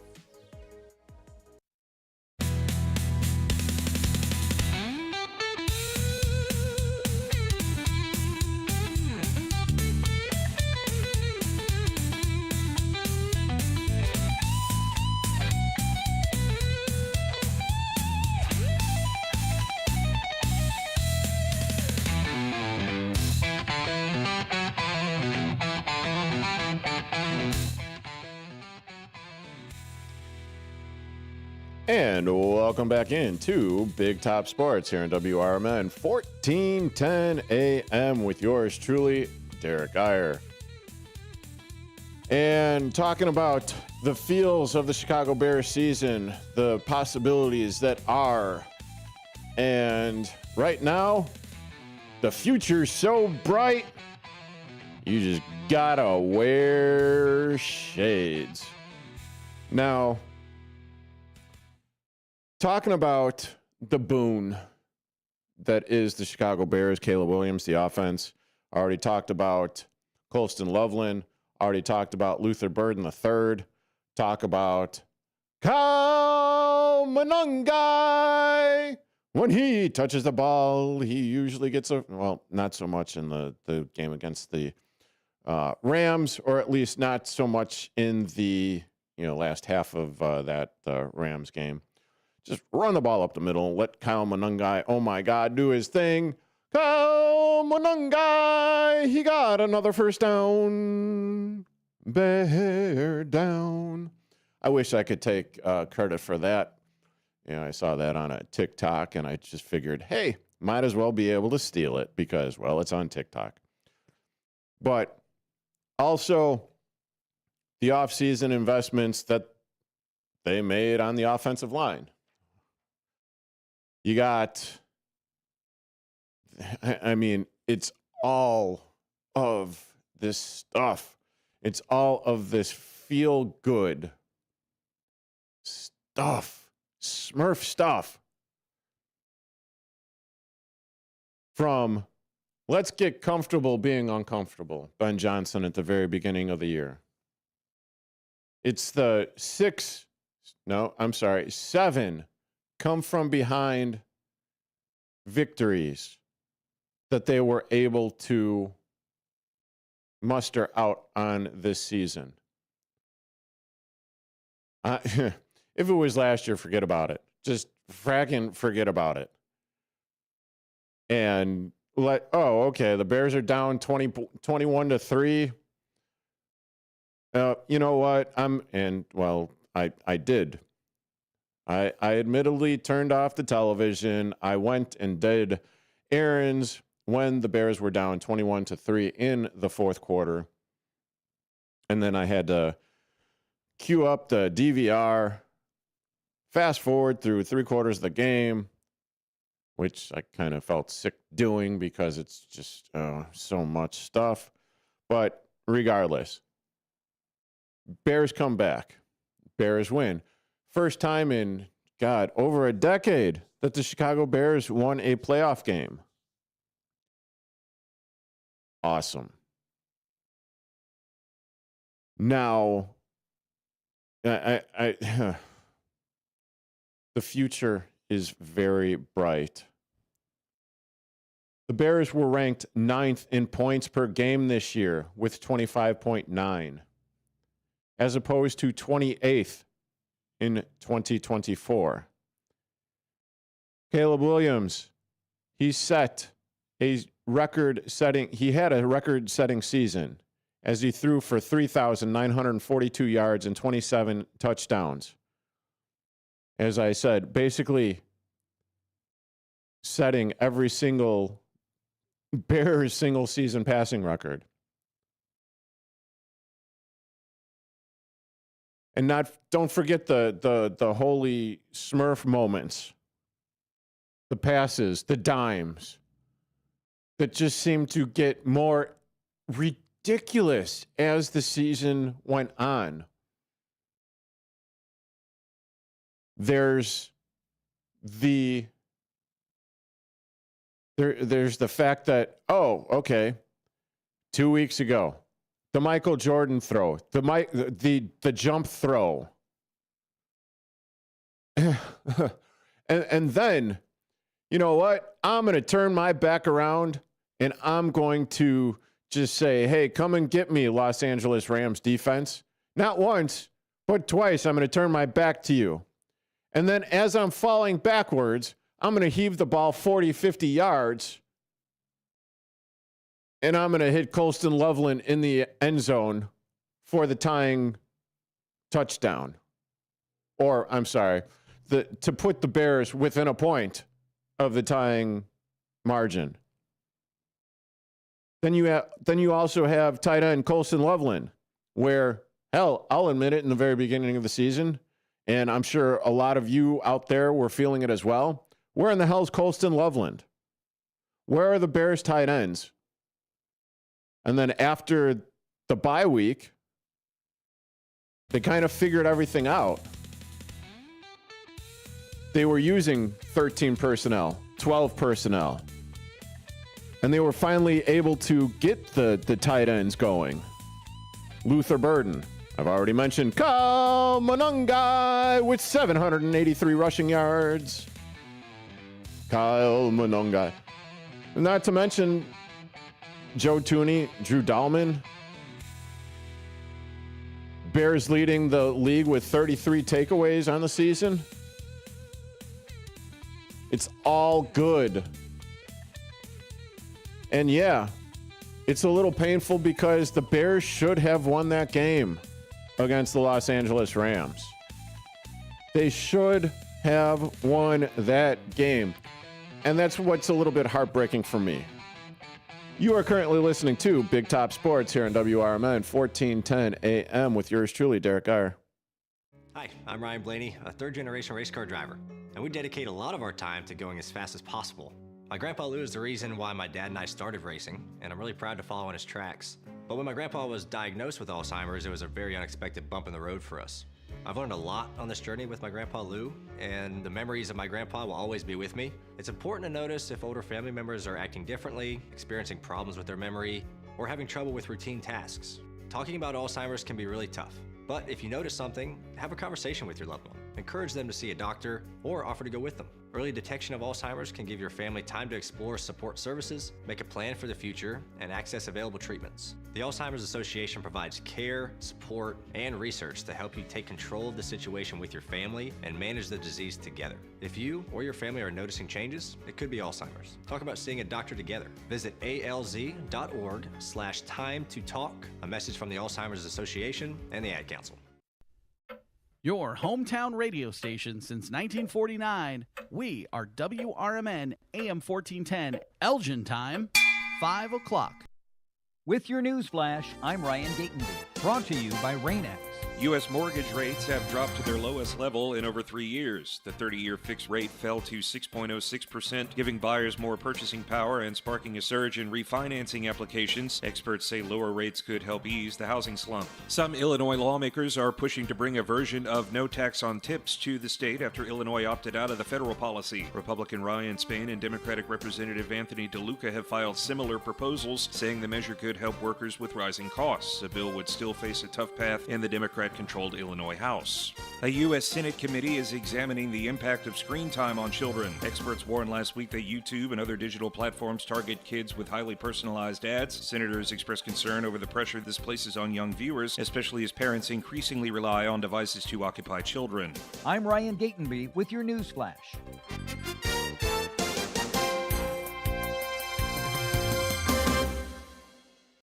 And welcome back into Big Top Sports here on WRMN 1410 AM with yours truly, Derrick Geyer. And talking about the feels of the Chicago Bears season, the possibilities that are. And right now, the future's so bright, you just gotta wear shades. Now, talking about the boon that is the Chicago Bears, Caleb Williams, the offense. I already talked about Colston Loveland. Already talked about Luther Burden III. Talk about Kyle Monangai. When he touches the ball, he usually gets not so much in the game against the Rams, or at least not so much in the last half of that Rams game. Just run the ball up the middle. Let Kyle Monangai, oh my God, do his thing. Kyle Monangai, he got another first down. Bear down. I wish I could take credit for that. I saw that on a TikTok, and I just figured, hey, might as well be able to steal it because, well, it's on TikTok. But also the offseason investments that they made on the offensive line. You got, it's all of this stuff. It's all of this feel-good stuff, Smurf stuff. From let's get comfortable being uncomfortable, Ben Johnson at the very beginning of the year. It's the 7 come from behind victories that they were able to muster out on this season. If it was last year, forget about it. Just fracking forget about it. And the Bears are down 21-3. You know what? I did. I admittedly turned off the television. I went and did errands. when the Bears were down 21-3 in the fourth quarter. And then I had to cue up the DVR, fast forward through 3/4 of the game, which I kind of felt sick doing because it's just so much stuff. But regardless, Bears come back. Bears win. First time in, over a decade that the Chicago Bears won a playoff game. Awesome. Now, the future is very bright. The Bears were ranked 9th in points per game this year with 25.9, as opposed to 28th in 2024. Caleb Williams, he had a record-setting season as he threw for 3,942 yards and 27 touchdowns. As I said, basically setting every single Bears single-season passing record. And don't forget the holy Smurf moments, the passes, the dimes that just seemed to get more ridiculous as the season went on. There's the fact that, 2 weeks ago, the Michael Jordan throw, the jump throw. and then, you know what? I'm going to turn my back around and I'm going to just say, hey, come and get me, Los Angeles Rams defense. Not once, but twice. I'm going to turn my back to you. And then as I'm falling backwards, I'm going to heave the ball 40, 50 yards. And I'm going to hit Colston Loveland in the end zone for the tying touchdown. Or, I'm sorry, to put the Bears within a point of the tying margin. Then you also have tight end Colston Loveland, where, hell, I'll admit it, in the very beginning of the season, and I'm sure a lot of you out there were feeling it as well. Where in the hell's Colston Loveland? Where are the Bears tight ends? And then after the bye week, they kind of figured everything out. They were using 13 personnel, 12 personnel. And they were finally able to get the tight ends going. Luther Burden. I've already mentioned Kyle Monongai with 783 rushing yards. Kyle Monongai. Not to mention Joe Tooney, Drew Dahlman. Bears leading the league with 33 takeaways on the season. It's all good. And yeah, it's a little painful because the Bears should have won that game against the Los Angeles Rams. They should have won that game. And that's what's a little bit heartbreaking for me. You are currently listening to Big Top Sports here on WRMN 1410 AM with yours truly, Derrick Geyer. Hi, I'm Ryan Blaney, a third-generation race car driver, and we dedicate a lot of our time to going as fast as possible. My grandpa Lou is the reason why my dad and I started racing, and I'm really proud to follow in his tracks. But when my grandpa was diagnosed with Alzheimer's, it was a very unexpected bump in the road for us. I've learned a lot on this journey with my grandpa Lou, and the memories of my grandpa will always be with me. It's important to notice if older family members are acting differently, experiencing problems with their memory, or having trouble with routine tasks. Talking about Alzheimer's can be really tough, but if you notice something, have a conversation with your loved one. Encourage them to see a doctor or offer to go with them. Early detection of Alzheimer's can give your family time to explore support services, make a plan for the future, and access available treatments. The Alzheimer's Association provides care, support, and research to help you take control of the situation with your family and manage the disease together. If you or your family are noticing changes, it could be Alzheimer's. Talk about seeing a doctor together. Visit alz.org/time to talk. A message from the Alzheimer's Association and the Ad Council. Your hometown radio station since 1949. We are WRMN AM 1410, Elgin time, 5 o'clock. With your news flash, I'm Ryan Gatenby. Brought to you by Rain-X. U.S. mortgage rates have dropped to their lowest level in over 3 years. The 30-year fixed rate fell to 6.06%, giving buyers more purchasing power and sparking a surge in refinancing applications. Experts say lower rates could help ease the housing slump. Some Illinois lawmakers are pushing to bring a version of no tax on tips to the state after Illinois opted out of the federal policy. Republican Ryan Spain and Democratic Representative Anthony DeLuca have filed similar proposals, saying the measure could help workers with rising costs. The bill would still face a tough path in the Democrat-controlled Illinois House. A U.S. Senate committee is examining the impact of screen time on children. Experts warned last week that YouTube and other digital platforms target kids with highly personalized ads. Senators expressed concern over the pressure this places on young viewers, especially as parents increasingly rely on devices to occupy children. I'm Ryan Gatenby with your news flash.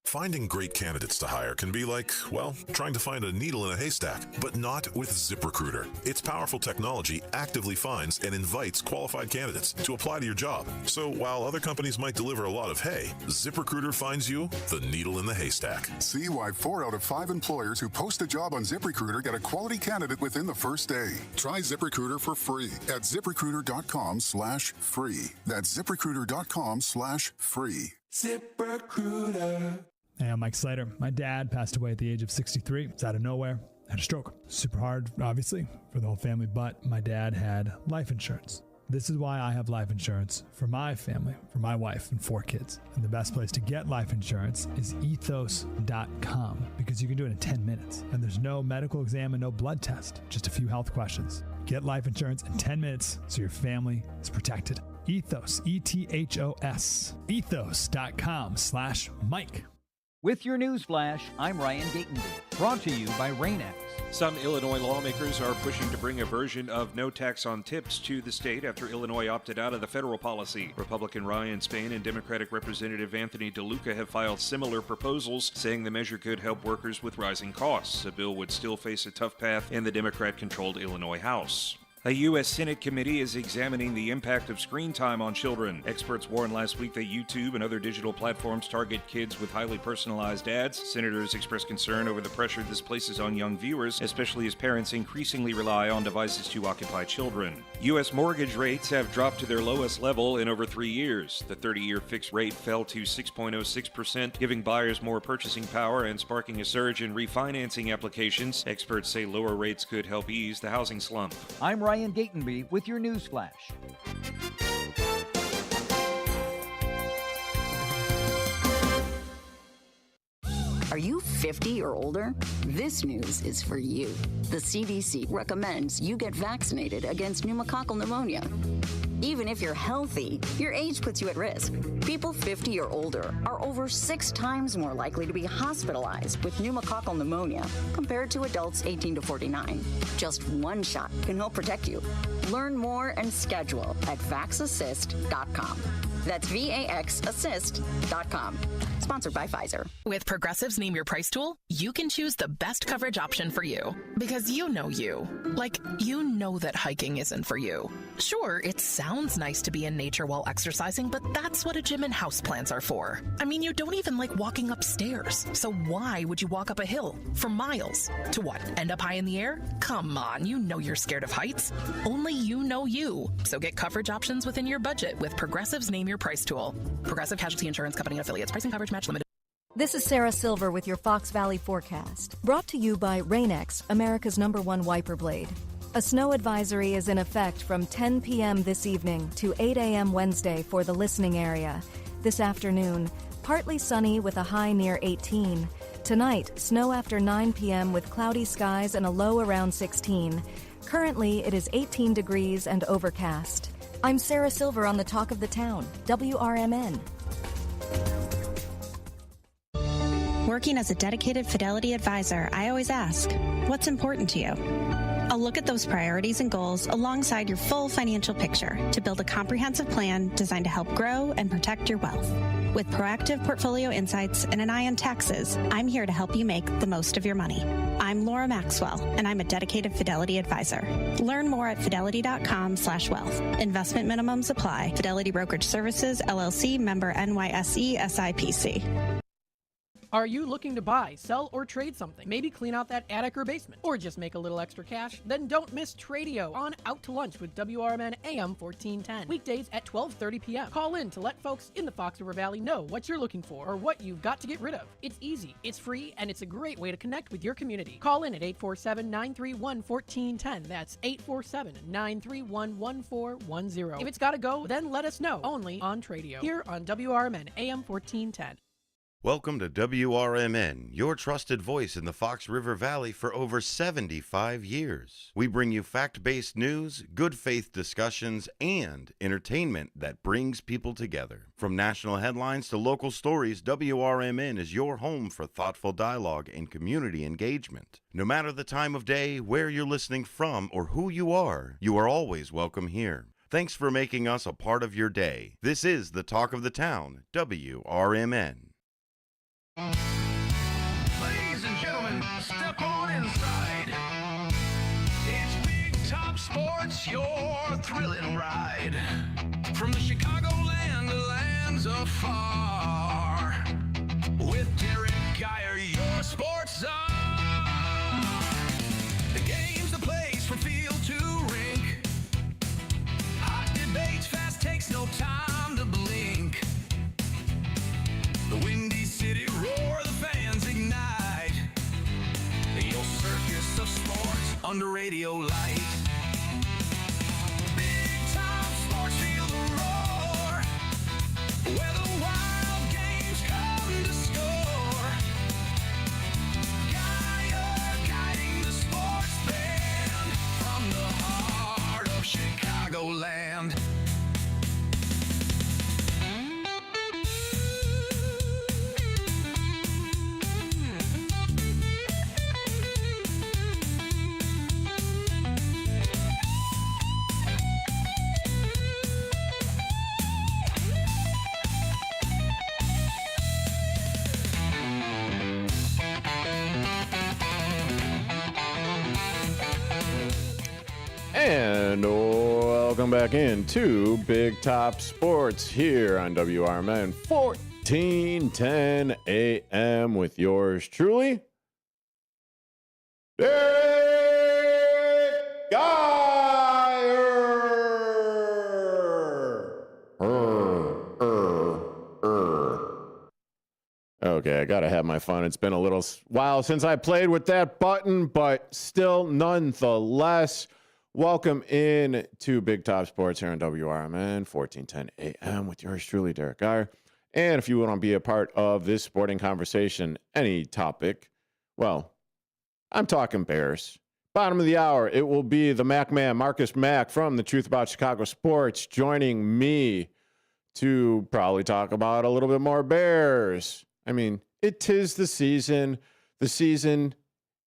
Finding great candidates to hire can be like, well, trying to find a needle in a haystack, but not with ZipRecruiter. Its powerful technology actively finds and invites qualified candidates to apply to your job. So while other companies might deliver a lot of hay, ZipRecruiter finds you the needle in the haystack. See why 4 out of 5 employers who post a job on ZipRecruiter get a quality candidate within the first day. Try ZipRecruiter for free at ZipRecruiter.com/free. That's ZipRecruiter.com/free. ZipRecruiter. Hey, I'm Mike Slater. My dad passed away at the age of 63. It's out of nowhere. Had a stroke. Super hard, obviously, for the whole family, but my dad had life insurance. This is why I have life insurance for my family, for my wife and 4 kids. And the best place to get life insurance is ethos.com, because you can do it in 10 minutes. And there's no medical exam and no blood test, just a few health questions. Get life insurance in 10 minutes so your family is protected. Ethos, E-T-H-O-S, ethos.com/Mike. With your news flash, I'm Ryan Gatenby. Brought to you by Rain-X. Some Illinois lawmakers are pushing to bring a version of no tax on tips to the state after Illinois opted out of the federal policy. Republican Ryan Spain and Democratic Representative Anthony DeLuca have filed similar proposals, saying the measure could help workers with rising costs. The bill would still face a tough path in the Democrat-controlled Illinois House. A U.S. Senate committee is examining the impact of screen time on children. Experts warned last week that YouTube and other digital platforms target kids with highly personalized ads. Senators expressed concern over the pressure this places on young viewers, especially as parents increasingly rely on devices to occupy children. U.S. mortgage rates have dropped to their lowest level in over 3 years. The 30-year fixed rate fell to 6.06%, giving buyers more purchasing power and sparking a surge in refinancing applications. Experts say lower rates could help ease the housing slump. I'm Ryan Gatenby with your news flash. Are you 50 or older? This news is for you. The CDC recommends you get vaccinated against pneumococcal pneumonia. Even if you're healthy, your age puts you at risk. People 50 or older are over 6 times more likely to be hospitalized with pneumococcal pneumonia compared to adults 18 to 49. Just one shot can help protect you. Learn more and schedule at vaxassist.com. That's VAXassist.com. Sponsored by Pfizer. With Progressive's Name Your Price tool, you can choose the best coverage option for you. Because you know you. Like, you know that hiking isn't for you. Sure, it sounds nice to be in nature while exercising, but that's what a gym and houseplants are for. I mean, you don't even like walking upstairs. So why would you walk up a hill for miles? To what, end up high in the air? Come on, you know you're scared of heights. Only you know you. So get coverage options within your budget with Progressive's Name Your Price tool. Progressive Casualty Insurance Company affiliates. Pricing coverage match limited. This is Sarah Silver with your Fox Valley forecast. Brought to you by Rain-X, America's #1 wiper blade. A snow advisory is in effect from 10 p.m. this evening to 8 a.m. Wednesday for the listening area. This afternoon, partly sunny with a high near 18. Tonight, snow after 9 p.m. with cloudy skies and a low around 16. Currently, it is 18 degrees and overcast. I'm Sarah Silver on the Talk of the Town, WRMN. Working as a dedicated Fidelity advisor, I always ask, what's important to you? I'll look at those priorities and goals alongside your full financial picture to build a comprehensive plan designed to help grow and protect your wealth. With proactive portfolio insights and an eye on taxes, I'm here to help you make the most of your money. I'm Laura Maxwell, and I'm a dedicated Fidelity advisor. Learn more at fidelity.com/wealth. Investment minimums apply. Fidelity Brokerage Services, LLC, member NYSE, SIPC. Are you looking to buy, sell, or trade something? Maybe clean out that attic or basement, or just make a little extra cash? Then don't miss Tradio on Out to Lunch with WRMN AM 1410. Weekdays at 12:30 p.m. Call in to let folks in the Fox River Valley know what you're looking for or what you've got to get rid of. It's easy, it's free, and it's a great way to connect with your community. Call in at 847-931-1410. That's 847-931-1410. If it's got to go, then let us know. Only on Tradio. Here on WRMN AM 1410. Welcome to WRMN, your trusted voice in the Fox River Valley for over 75 years. We bring you fact-based news, good faith discussions, and entertainment that brings people together. From national headlines to local stories, WRMN is your home for thoughtful dialogue and community engagement. No matter the time of day, where you're listening from, or who you are always welcome here. Thanks for making us a part of your day. This is the Talk of the Town, WRMN. Ladies and gentlemen, step on inside. It's Big Top Sports, your thrilling ride. From the Chicagoland to lands afar. With Derrick Geyer, your sports czar. The game's the place from field to rink. Hot debates, fast takes, no time to blink. The Windy City roar, the fans ignite. Your circus of sports under radio light. Big Time Sports, feel the roar. Where the wild games come to score. Geyer guiding the sports band from the heart of Chicagoland. And welcome back into Big Top Sports here on WRMN 1410 AM with yours truly, Derrick Geyer. Okay, I gotta have my fun. It's been a little while since I played with that button, but still, nonetheless, welcome in to Big Top Sports here on WRMN 1410 AM with yours truly, Derrick Geyer. And if you want to be a part of this sporting conversation, any topic, well, I'm talking Bears. Bottom of the hour, it will be the Mac Man, Marcus Mack from The Truth About Chicago Sports, joining me to probably talk about a little bit more Bears. I mean, it is the season. The season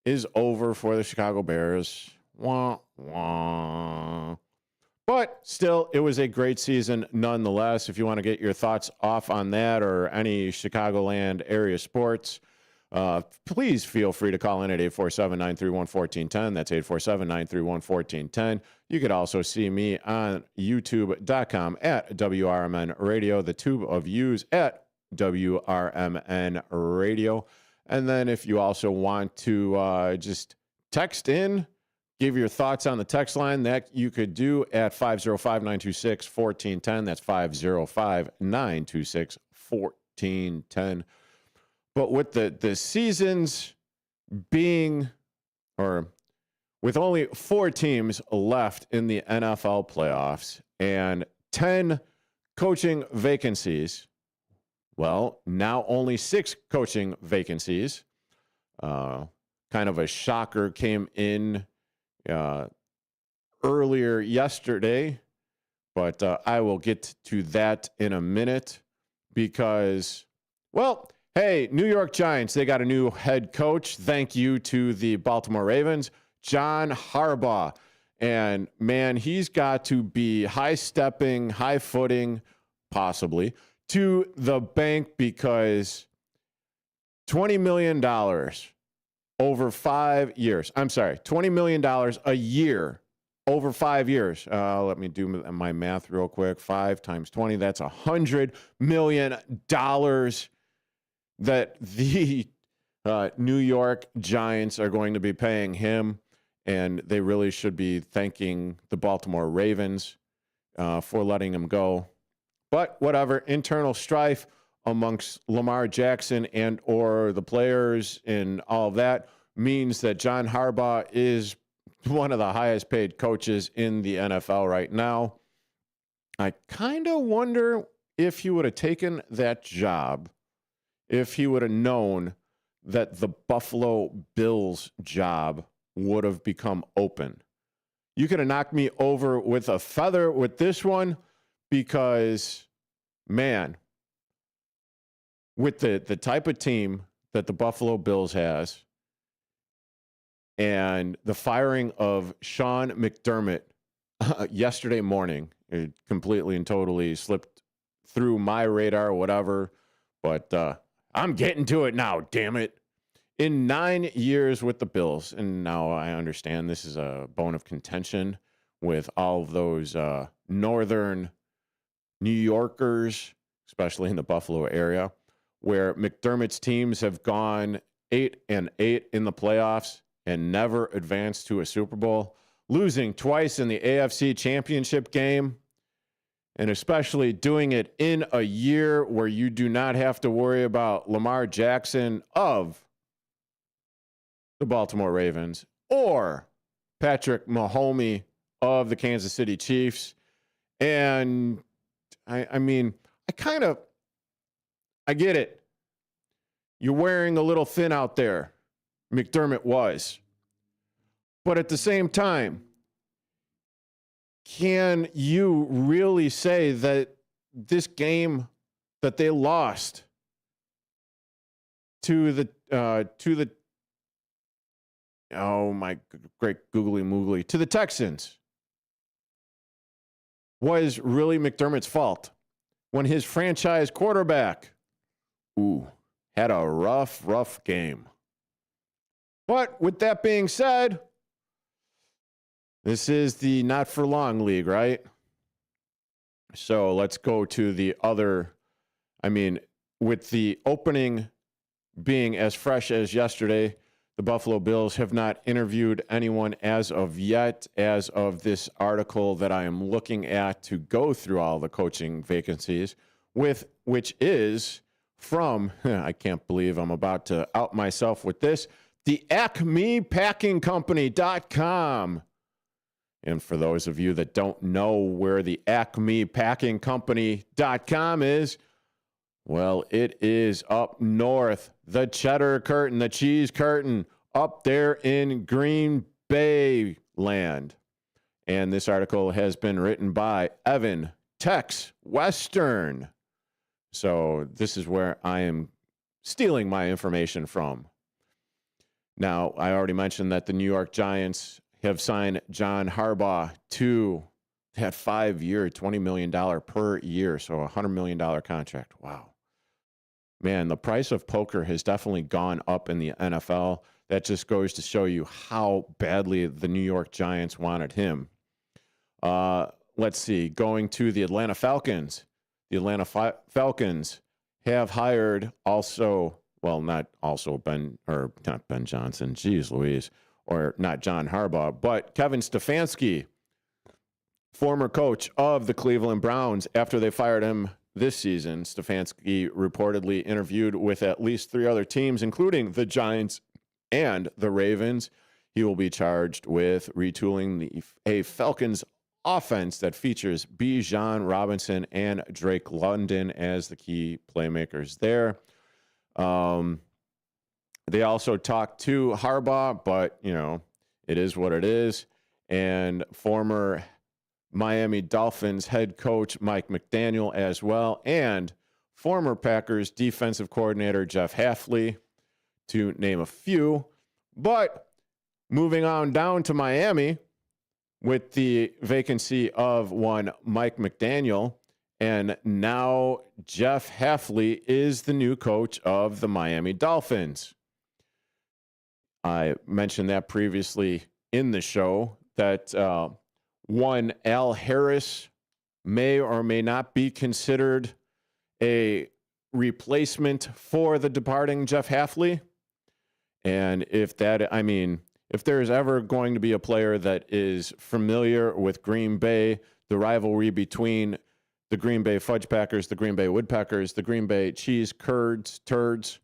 is over for the Chicago Bears. Wah, wah. But still, it was a great season nonetheless. If you want to get your thoughts off on that or any Chicagoland area sports, please feel free to call in at 847-931-1410. That's 847-931-1410. You could also see me on youtube.com at WRMN Radio, the tube of yous at WRMN Radio. And then if you also want to just text in, give your thoughts on the text line, that you could do at 505-926-1410. That's 505-926-1410. But with the seasons being, or with only 4 teams left in the NFL playoffs and 10 coaching vacancies, well, now only 6 coaching vacancies. Kind of a shocker came in earlier yesterday, but I will get to that in a minute because, well, hey, New York Giants, they got a new head coach. Thank you to the Baltimore Ravens, John Harbaugh. And, man, he's got to be high-stepping, high-footing, possibly, to the bank because $20 million over 5 years. I'm sorry, $20 million a year over 5 years. Let me do my math real quick. 5 times 20, that's $100 million that the New York Giants are going to be paying him, and they really should be thanking the Baltimore Ravens for letting him go. But whatever, internal strife amongst Lamar Jackson and or the players and all of that means that John Harbaugh is one of the highest paid coaches in the NFL right now. I kind of wonder if he would have taken that job, if he would have known that the Buffalo Bills job would have become open. You could have knocked me over with a feather with this one because, man, with the type of team that the Buffalo Bills has and the firing of Sean McDermott yesterday morning, it completely and totally slipped through my radar or whatever, but I'm getting to it now, damn it. In 9 years with the Bills, and now I understand this is a bone of contention with all of those northern New Yorkers, especially in the Buffalo area, where McDermott's teams have gone 8-8 in the playoffs and never advanced to a Super Bowl, losing twice in the AFC Championship game, and especially doing it in a year where you do not have to worry about Lamar Jackson of the Baltimore Ravens or Patrick Mahomes of the Kansas City Chiefs. And I mean, I get it. You're wearing a little thin out there. McDermott was. But at the same time, can you really say that this game that they lost to the oh my great googly moogly, to the Texans was really McDermott's fault when his franchise quarterback had a rough game? But with that being said, this is the not for long league, right? So let's go to the other. I mean, with the opening being as fresh as yesterday, the Buffalo Bills have not interviewed anyone as of yet, as of this article that I am looking at to go through all the coaching vacancies, which is from, I can't believe I'm about to out myself with this, the AcmePackingCompany.com. And for those of you that don't know where the AcmePackingCompany.com is, well, it is up north, the cheddar curtain, the cheese curtain, up there in Green Bay land. And this article has been written by Evan Tex Western. So this is where I am stealing my information from. Now, I already mentioned that the New York Giants have signed John Harbaugh to that 5-year, $20 million per year, so a $100 million contract. Wow. Man, the price of poker has definitely gone up in the NFL. That just goes to show you how badly the New York Giants wanted him. Let's see. Going to the Atlanta Falcons. The Atlanta Falcons have hired also, well, not Ben Johnson, geez Louise, or not John Harbaugh, but Kevin Stefanski, former coach of the Cleveland Browns. After they fired him this season, Stefanski reportedly interviewed with at least 3 other teams, including the Giants and the Ravens. He will be charged with retooling a Falcons offense that features Bijan Robinson and Drake London as the key playmakers there. They also talked to Harbaugh, but, it is what it is. And former Miami Dolphins head coach Mike McDaniel as well, and former Packers defensive coordinator Jeff Hafley, to name a few. But moving on down to Miami with the vacancy of one Mike McDaniel And now Jeff Hafley is the new coach of the Miami Dolphins. I mentioned that previously in the show that one Al Harris may or may not be considered a replacement for the departing Jeff Hafley. And if there's ever going to be a player that is familiar with Green Bay, the rivalry between the Green Bay Fudge Packers, the Green Bay Woodpeckers, the Green Bay Cheese Turds,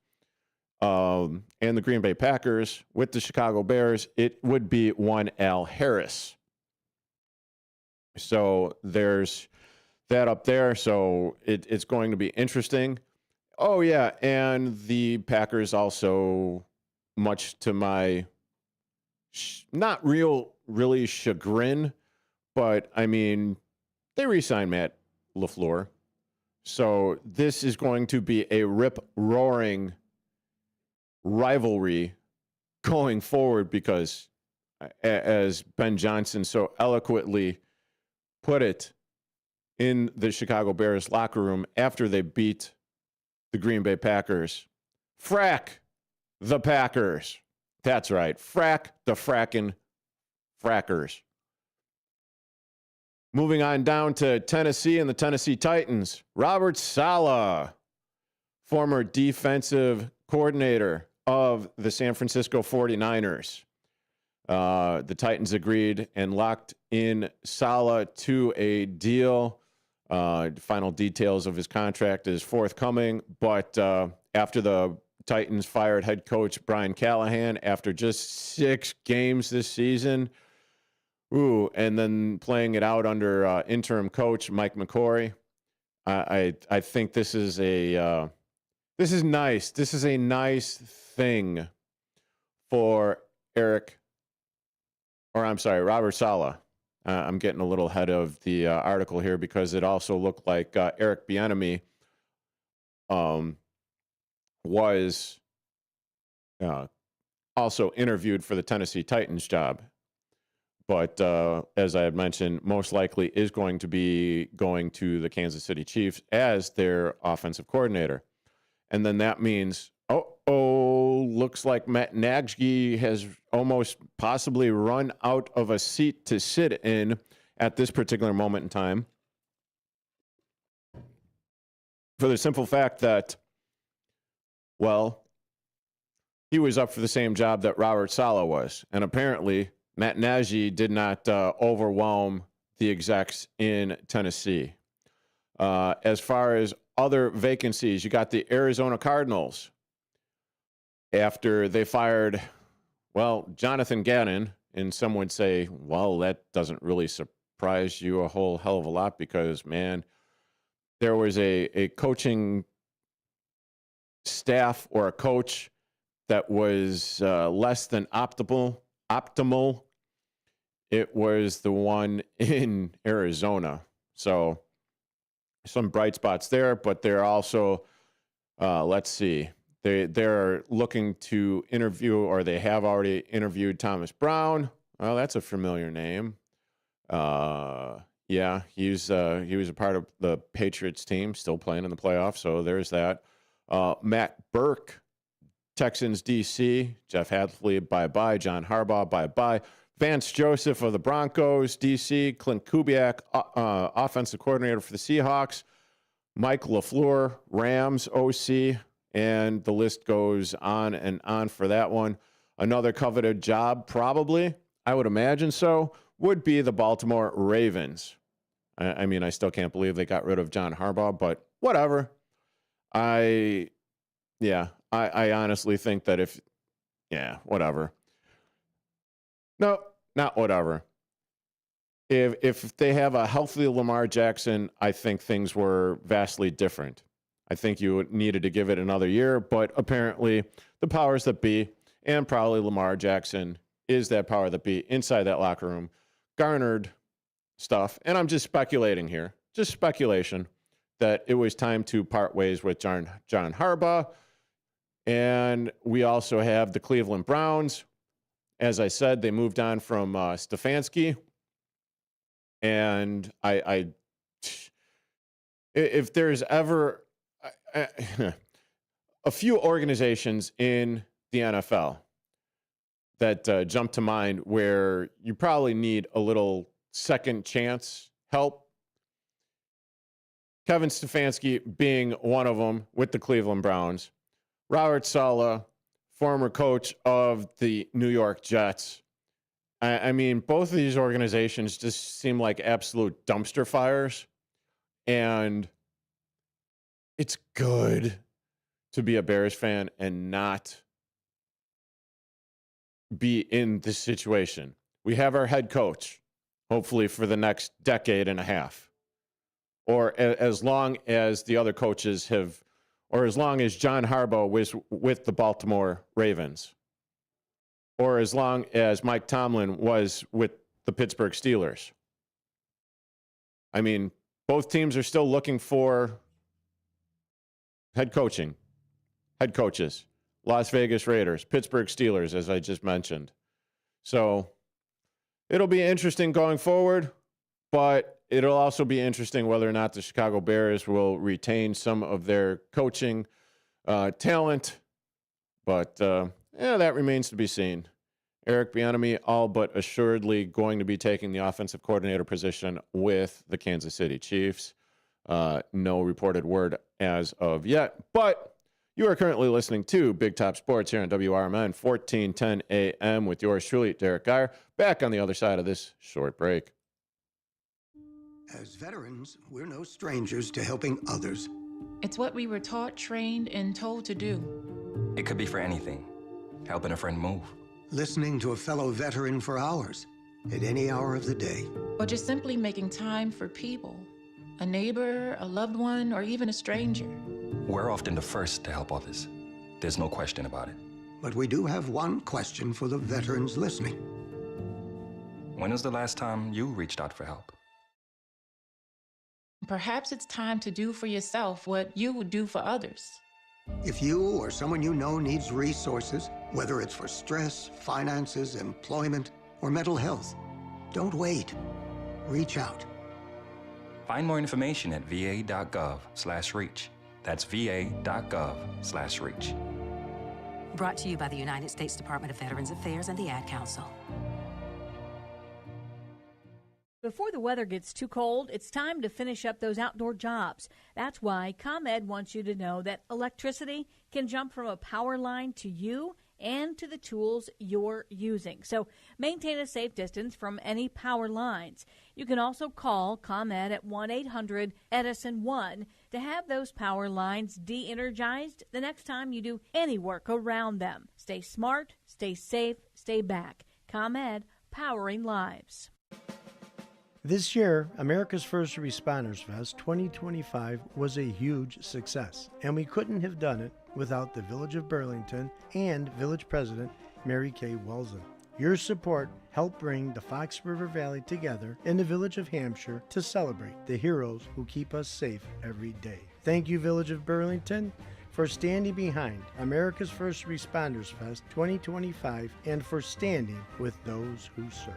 and the Green Bay Packers with the Chicago Bears, it would be one Al Harris. So there's that up there. So it's going to be interesting. Oh, yeah. And the Packers also, much to my not really chagrin, but I mean, they re-signed Matt LaFleur. So this is going to be a rip-roaring rivalry going forward because, as Ben Johnson so eloquently put it in the Chicago Bears locker room after they beat the Green Bay Packers, frack the Packers. That's right. Frack the frackin' frackers. Moving on down to Tennessee and the Tennessee Titans. Robert Saleh, former defensive coordinator of the San Francisco 49ers. The Titans agreed and locked in Saleh to a deal. Final details of his contract is forthcoming, but after the Titans fired head coach Brian Callahan after just 6 games this season, and then playing it out under interim coach Mike McCory, I think this is nice. This is a nice thing for Robert Saleh. I'm getting a little ahead of the article here because it also looked like Eric Bieniemy was also interviewed for the Tennessee Titans job. But as I had mentioned, most likely is going to be going to the Kansas City Chiefs as their offensive coordinator. And then that means, looks like Matt Nagy has almost possibly run out of a seat to sit in at this particular moment in time. For the simple fact that, he was up for the same job that Robert Saleh was. And apparently, Matt Nagy did not overwhelm the execs in Tennessee. As far as other vacancies, you got the Arizona Cardinals. After they fired, Jonathan Gannon, and some would say, that doesn't really surprise you a whole hell of a lot because, man, there was a coaching staff or a coach that was less than optimal. It was the one in Arizona. So some bright spots there, but they're also, let's see, they're looking to interview, or they have already interviewed Thomas Brown. Well, that's a familiar name. Yeah, he was a part of the Patriots team, still playing in the playoffs. So there's that. Matt Burke, Texans DC. Jeff Hadley, bye-bye. John Harbaugh, bye-bye. Vance Joseph of the Broncos, DC. Clint Kubiak, offensive coordinator for the Seahawks. Mike LaFleur, Rams, OC. And the list goes on and on for that one. Another coveted job, probably, I would imagine so, would be the Baltimore Ravens. I mean, I still can't believe they got rid of John Harbaugh, but whatever. I honestly think that whatever. No, not whatever. If they have a healthy Lamar Jackson, I think things were vastly different. I think you needed to give it another year, but apparently the powers that be, and probably Lamar Jackson is that power that be inside that locker room, garnered stuff. And I'm just speculating here, just speculation, that it was time to part ways with John Harbaugh. And we also have the Cleveland Browns. As I said, they moved on from Stefanski. And if there's ever a few organizations in the NFL that jump to mind where you probably need a little second chance help, Kevin Stefanski being one of them with the Cleveland Browns, Robert Saleh, former coach of the New York Jets. I mean, both of these organizations just seem like absolute dumpster fires, and it's good to be a Bears fan and not be in this situation. We have our head coach, hopefully for the next decade and a half, or as long as the other coaches have, or as long as John Harbaugh was with the Baltimore Ravens, or as long as Mike Tomlin was with the Pittsburgh Steelers. I mean, both teams are still looking for head coaches. Las Vegas Raiders, Pittsburgh Steelers, as I just mentioned. So it'll be interesting going forward, but it'll also be interesting whether or not the Chicago Bears will retain some of their coaching talent. But that remains to be seen. Eric Bieniemy all but assuredly going to be taking the offensive coordinator position with the Kansas City Chiefs. No reported word as of yet, but you are currently listening to Big Top Sports here on WRMN 1410 AM with yours truly, Derrick Geyer. Back on the other side of this short break. As veterans, we're no strangers to helping others. It's what we were taught, trained, and told to do. It could be for anything. Helping a friend move. Listening to a fellow veteran for hours, at any hour of the day. Or just simply making time for people. A neighbor, a loved one, or even a stranger. We're often the first to help others. There's no question about it. But we do have one question for the veterans listening. When was the last time you reached out for help? Perhaps it's time to do for yourself what you would do for others. If you or someone you know needs resources, whether it's for stress, finances, employment, or mental health, don't wait. Reach out. Find more information at va.gov/reach. That's va.gov/reach. Brought to you by the United States Department of Veterans Affairs and the Ad Council. Before the weather gets too cold, it's time to finish up those outdoor jobs. That's why ComEd wants you to know that electricity can jump from a power line to you and to the tools you're using. So maintain a safe distance from any power lines. You can also call ComEd at 1-800-EDISON-1 to have those power lines de-energized the next time you do any work around them. Stay smart, stay safe, stay back. ComEd, powering lives. This year, America's First Responders Fest 2025 was a huge success, and we couldn't have done it without the Village of Burlington and Village President Mary Kay Welsen. Your support helped bring the Fox River Valley together in the Village of Hampshire to celebrate the heroes who keep us safe every day. Thank you, Village of Burlington, for standing behind America's First Responders Fest 2025 and for standing with those who serve.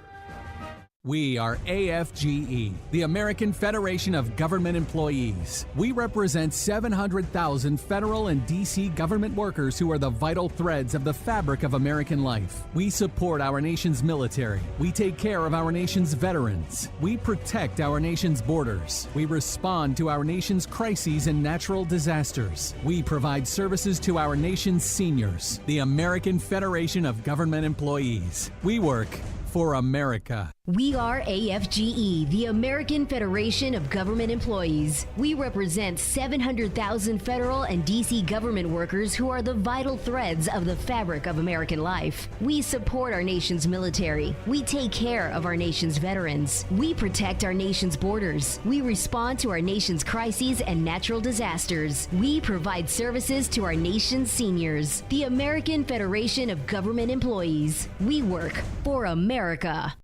We are AFGE, the American Federation of Government Employees. We represent 700,000 federal and D.C. government workers who are the vital threads of the fabric of American life. We support our nation's military. We take care of our nation's veterans. We protect our nation's borders. We respond to our nation's crises and natural disasters. We provide services to our nation's seniors. The American Federation of Government Employees. We work for America. We are AFGE, the American Federation of Government Employees. We represent 700,000 federal and D.C. government workers who are the vital threads of the fabric of American life. We support our nation's military. We take care of our nation's veterans. We protect our nation's borders. We respond to our nation's crises and natural disasters. We provide services to our nation's seniors. The American Federation of Government Employees. We work for America.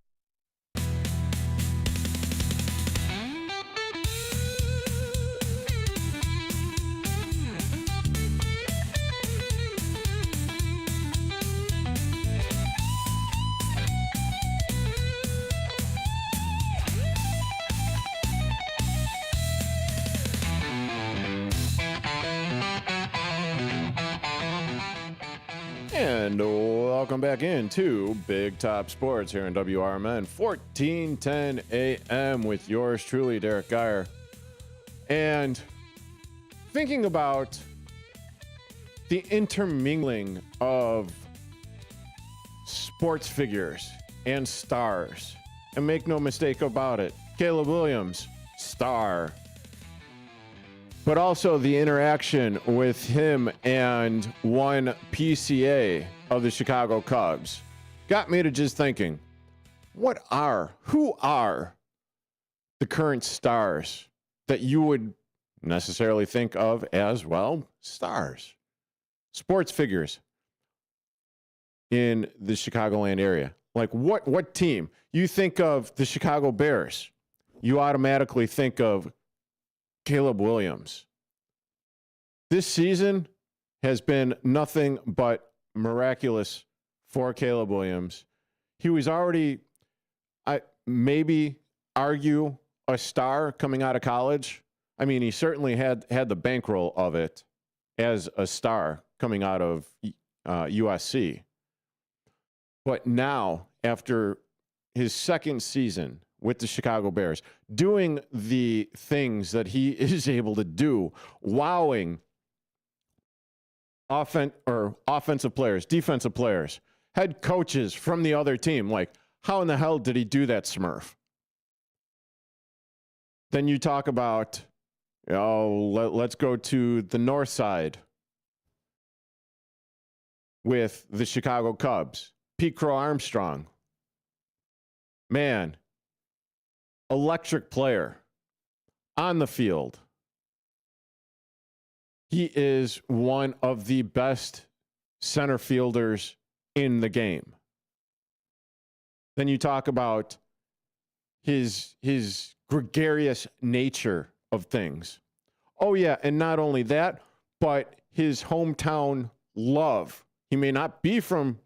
And welcome back into Big Top Sports here in WRMN 1410 AM with yours truly, Derrick Geyer. And thinking about the intermingling of sports figures and stars. And make no mistake about it, Caleb Williams, star. But also the interaction with him and one PCA of the Chicago Cubs got me to just thinking, who are the current stars that you would necessarily think of as, well, stars, sports figures in the Chicagoland area? Like what team? You think of the Chicago Bears, you automatically think of Caleb Williams. This season has been nothing but miraculous for Caleb Williams. He was already, maybe argue, a star coming out of college. I mean, he certainly had the bankroll of it as a star coming out of USC. But now, after his second season with the Chicago Bears, doing the things that he is able to do, wowing offensive players, defensive players, head coaches from the other team. Like, how in the hell did he do that, Smurf? Then you talk about, let's go to the north side with the Chicago Cubs. Pete Crow Armstrong. Man, electric player on the field. He is one of the best center fielders in the game. Then you talk about his gregarious nature of things. Oh, yeah, and not only that, but his hometown love. He may not be from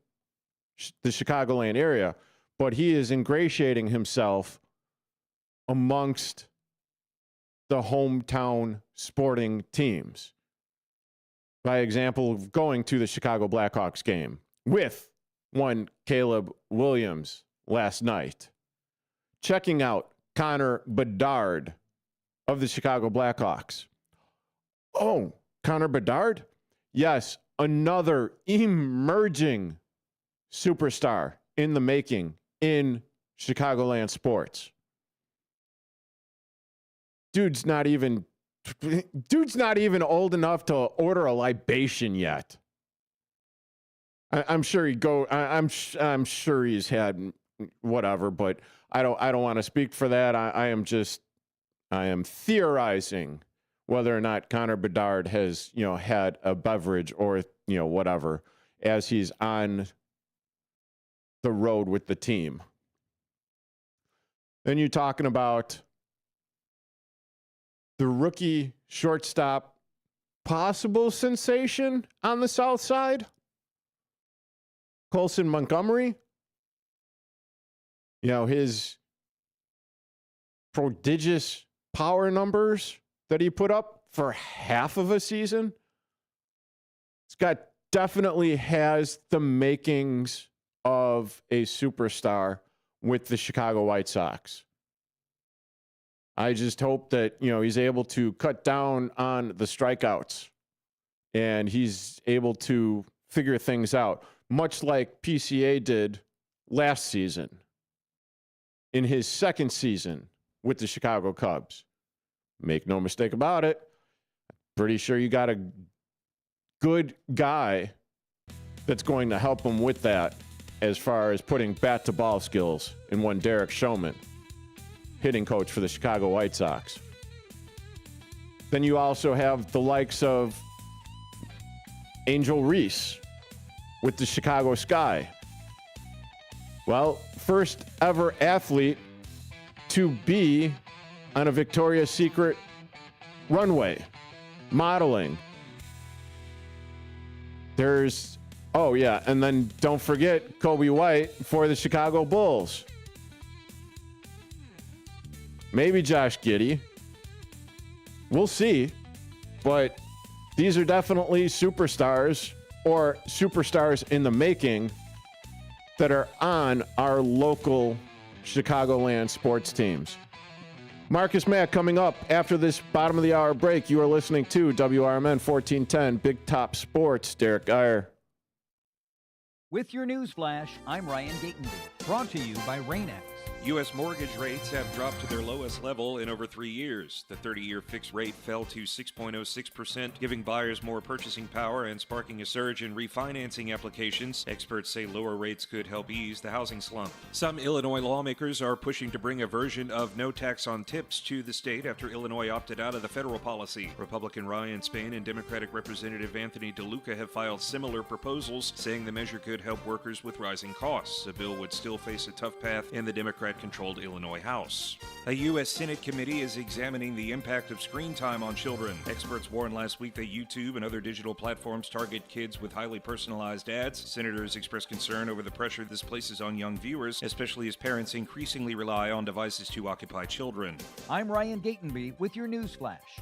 the Chicagoland area, but he is ingratiating himself amongst the hometown sporting teams. By example of going to the Chicago Blackhawks game with one Caleb Williams last night. Checking out Connor Bedard of the Chicago Blackhawks. Oh, Connor Bedard? Yes, another emerging superstar in the making in Chicagoland sports. Dude's not even old enough to order a libation yet. I'm sure I'm sure he's had whatever, but I don't want to speak for that. I am theorizing whether or not Connor Bedard has, had a beverage or, whatever, as he's on the road with the team. Then you're talking about the rookie shortstop possible sensation on the south side, Colson Montgomery. His prodigious power numbers that he put up for half of a season. Definitely has the makings of a superstar with the Chicago White Sox. I just hope that, he's able to cut down on the strikeouts and he's able to figure things out, much like PCA did last season in his second season with the Chicago Cubs. Make no mistake about it. Pretty sure you got a good guy that's going to help him with that as far as putting bat to ball skills in one Derek Showman, hitting coach for the Chicago White Sox. Then you also have the likes of Angel Reese with the Chicago Sky. Well, first ever athlete to be on a Victoria's Secret runway, modeling. And then don't forget Kobe White for the Chicago Bulls. Maybe Josh Giddey. We'll see. But these are definitely superstars or superstars in the making that are on our local Chicagoland sports teams. Marcus Mack coming up after this bottom of the hour break. You are listening to WRMN 1410 Big Top Sports. Derrick Geyer. With your news flash, I'm Ryan Gatenby. Brought to you by Rain-X. U.S. mortgage rates have dropped to their lowest level in over 3 years. The 30-year fixed rate fell to 6.06%, giving buyers more purchasing power and sparking a surge in refinancing applications. Experts say lower rates could help ease the housing slump. Some Illinois lawmakers are pushing to bring a version of no tax on tips to the state after Illinois opted out of the federal policy. Republican Ryan Spain and Democratic Representative Anthony DeLuca have filed similar proposals, saying the measure could help workers with rising costs. The bill would still face a tough path in the Democrat-controlled Illinois House. A U.S. Senate committee is examining the impact of screen time on children. Experts warned last week that YouTube and other digital platforms target kids with highly personalized ads. Senators expressed concern over the pressure this places on young viewers, especially as parents increasingly rely on devices to occupy children. I'm Ryan Gatenby with your news flash.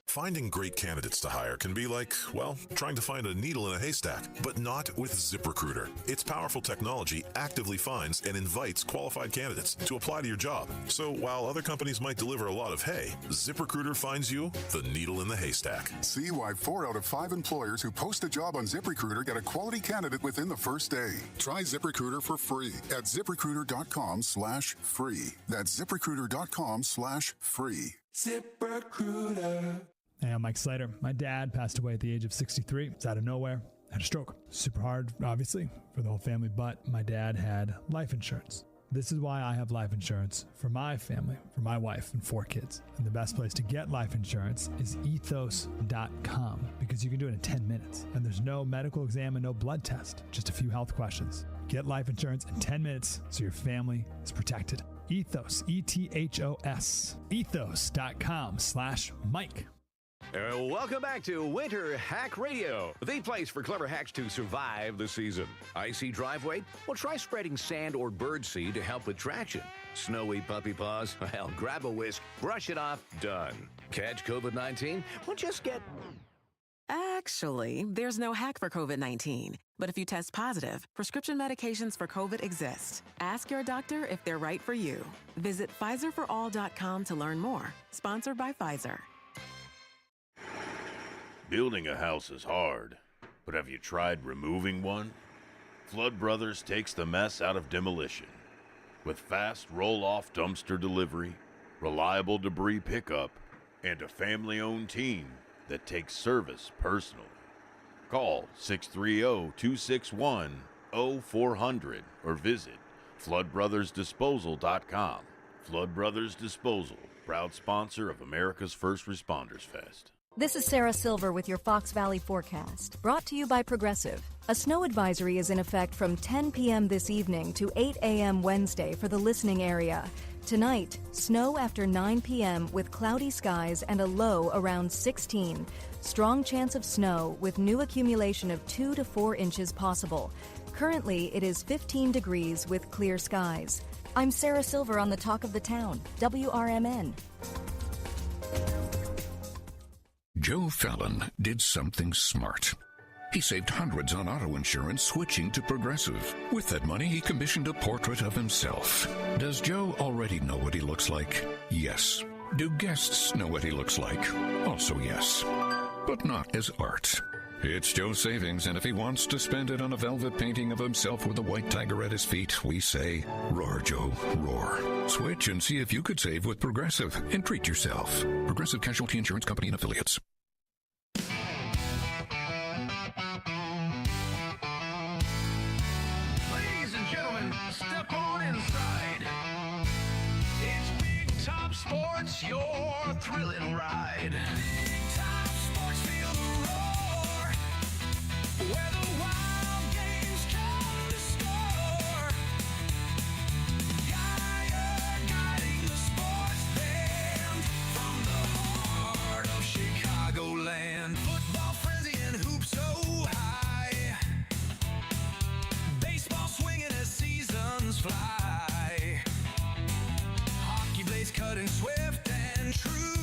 Finding great candidates to hire can be like, well, trying to find a needle in a haystack, but not with ZipRecruiter. Its powerful technology actively finds and invites qualified candidates to apply to your job. So while other companies might deliver a lot of hay, ZipRecruiter finds you the needle in the haystack. See why 4 out of 5 employers who post a job on ZipRecruiter get a quality candidate within the first day. Try ZipRecruiter for free at ZipRecruiter.com/free. That's ZipRecruiter.com/free. ZipRecruiter. Hey, I'm Mike Slater. My dad passed away at the age of 63. It's out of nowhere. Had a stroke. Super hard, obviously, for the whole family, but my dad had life insurance. This is why I have life insurance for my family, for my wife and 4 kids. And the best place to get life insurance is ethos.com, because you can do it in 10 minutes. And there's no medical exam and no blood test, just a few health questions. Get life insurance in 10 minutes so your family is protected. Ethos, E-T-H-O-S, ethos.com/Mike. Welcome back to Winter Hack Radio, the place for clever hacks to survive the season. Icy driveway? Well, try spreading sand or birdseed to help with traction. Snowy puppy paws? Well, grab a whisk, brush it off, done. Catch COVID-19? Well, just get... Actually, there's no hack for COVID-19. But if you test positive, prescription medications for COVID exist. Ask your doctor if they're right for you. Visit PfizerForAll.com to learn more. Sponsored by Pfizer. Building a house is hard, but have you tried removing one? Flood Brothers takes the mess out of demolition. With fast roll-off dumpster delivery, reliable debris pickup, and a family-owned team that takes service personally. Call 630-261-0400 or visit floodbrothersdisposal.com. Flood Brothers Disposal, proud sponsor of America's First Responders Fest. This is Sarah Silver with your Fox Valley forecast, brought to you by Progressive. A snow advisory is in effect from 10 p.m. this evening to 8 a.m. Wednesday for the listening area. Tonight, snow after 9 p.m. with cloudy skies and a low around 16. Strong chance of snow with new accumulation of 2 to 4 inches possible. Currently, it is 15 degrees with clear skies. I'm Sarah Silver on the Talk of the Town, WRMN. Joe Fallon did something smart. He saved hundreds on auto insurance switching to Progressive. With that money, he commissioned a portrait of himself. Does Joe already know what he looks like? Yes. Do guests know what he looks like? Also yes. But not as art. It's Joe's savings, and if he wants to spend it on a velvet painting of himself with a white tiger at his feet, we say, roar, Joe, roar. Switch and see if you could save with Progressive and treat yourself. Progressive Casualty Insurance Company and Affiliates. Ladies and gentlemen, step on inside. It's Big Top Sports, your thrilling ride. Big Top Sports, feel the roar. Where the wild games come to score. Geyer guiding the sports band from the heart of Chicagoland. Football frenzy and hoops so high. Baseball swinging as seasons fly. Hockey blades cutting swift and true.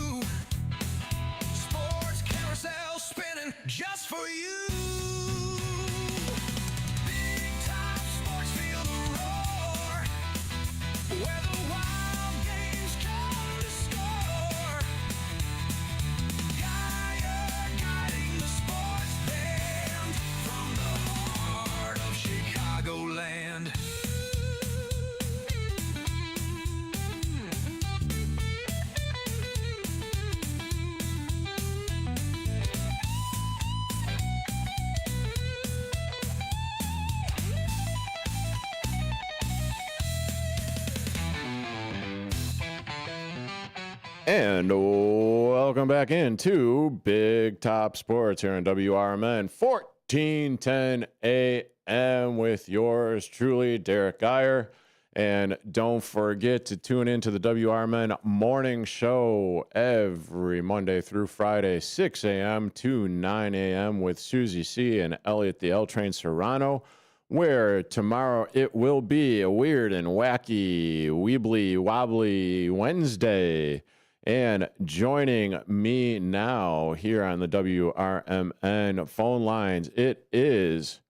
And welcome back into Big Top Sports here on WRMN 1410 AM with yours truly, Derrick Geyer. And don't forget to tune into the WRMN morning show every Monday through Friday, 6 a.m. to 9 a.m. with Susie C. and Elliot the L Train Serrano, where tomorrow it will be a weird and wacky, weebly, wobbly Wednesday. And joining me now here on the WRMN phone lines, it is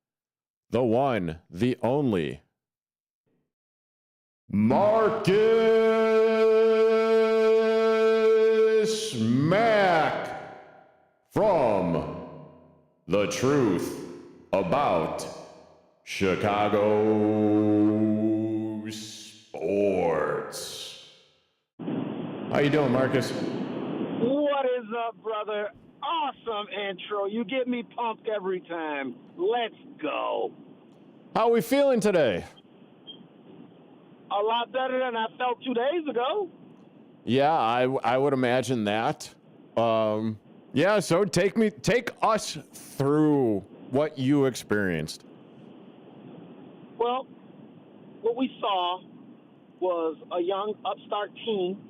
the one, the only, Marcus Mack from The Truth About Chicago Sports. How you doing, Marcus? What is up, brother? Awesome intro. You get me pumped every time. Let's go. How are we feeling today? A lot better than I felt 2 days ago. Yeah, I would imagine that. Yeah, so take us through what you experienced. Well, what we saw was a young upstart team.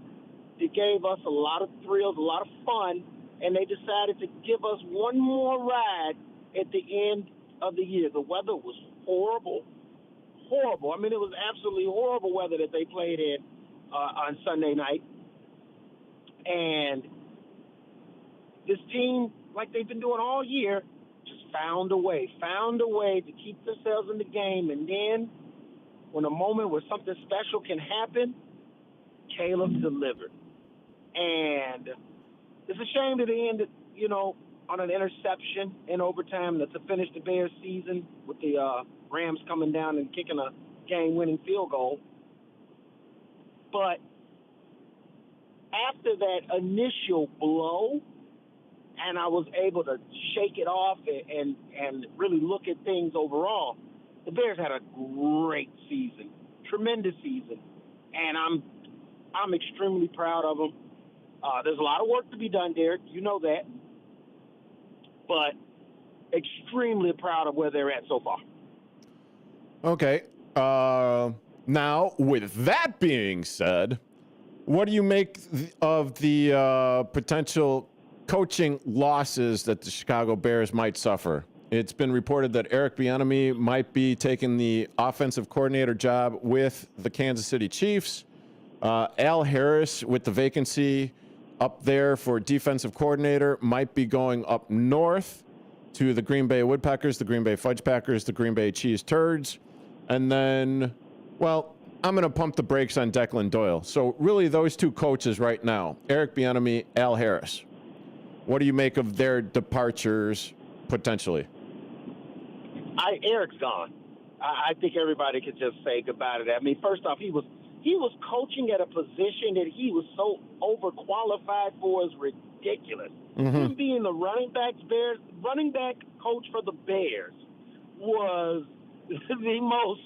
It gave us a lot of thrills, a lot of fun, and they decided to give us one more ride at the end of the year. The weather was horrible. I mean, it was absolutely horrible weather that they played in on Sunday night. And this team, like they've been doing all year, just found a way to keep themselves in the game. And then when a moment where something special can happen, Caleb delivered. And it's a shame that they ended, on an interception in overtime to finish the Bears season with the Rams coming down and kicking a game-winning field goal. But after that initial blow, and I was able to shake it off and really look at things overall, the Bears had a great season, tremendous season, and I'm extremely proud of them. There's a lot of work to be done, Derek. You know that. But extremely proud of where they're at so far. Okay. Now, with that being said, what do you make of the potential coaching losses that the Chicago Bears might suffer? It's been reported that Eric Bieniemy might be taking the offensive coordinator job with the Kansas City Chiefs. Al Harris, with the vacancy up there for defensive coordinator, might be going up north to the Green Bay Woodpeckers, the Green Bay Fudge Packers, the Green Bay Cheese Turds. And then, well, I'm going to pump the brakes on Declan Doyle. So really those two coaches right now, Eric Bieniemy, Al Harris. What do you make of their departures potentially? Eric's gone. I think everybody could just say goodbye to that. I mean, first off, he was coaching at a position that he was so overqualified for is ridiculous. Mm-hmm. Him being the running back coach for the Bears was the most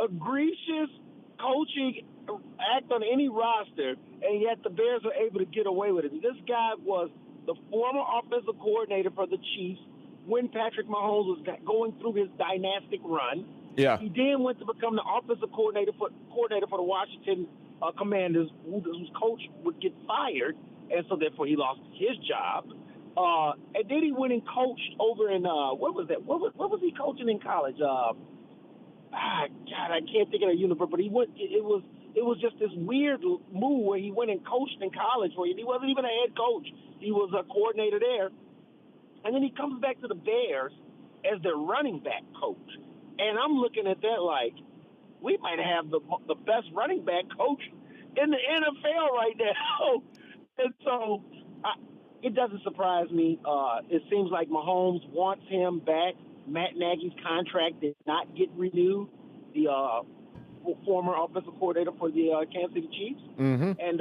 egregious coaching act on any roster, and yet the Bears were able to get away with it. This guy was the former offensive coordinator for the Chiefs when Patrick Mahomes was going through his dynastic run. Yeah. He then went to become the offensive coordinator for the Washington Commanders, whose coach would get fired, and so therefore he lost his job. And then he went and coached over in what was that? What was he coaching in college? God, I can't think of the universe, but he went. It was just this weird move where he went and coached in college, where he wasn't even a head coach. He was a coordinator there, and then he comes back to the Bears as their running back coach. And I'm looking at that like, we might have the best running back coach in the NFL right now. And so it doesn't surprise me. It seems like Mahomes wants him back. Matt Nagy's contract did not get renewed, the former offensive coordinator for the Kansas City Chiefs. Mm-hmm. And,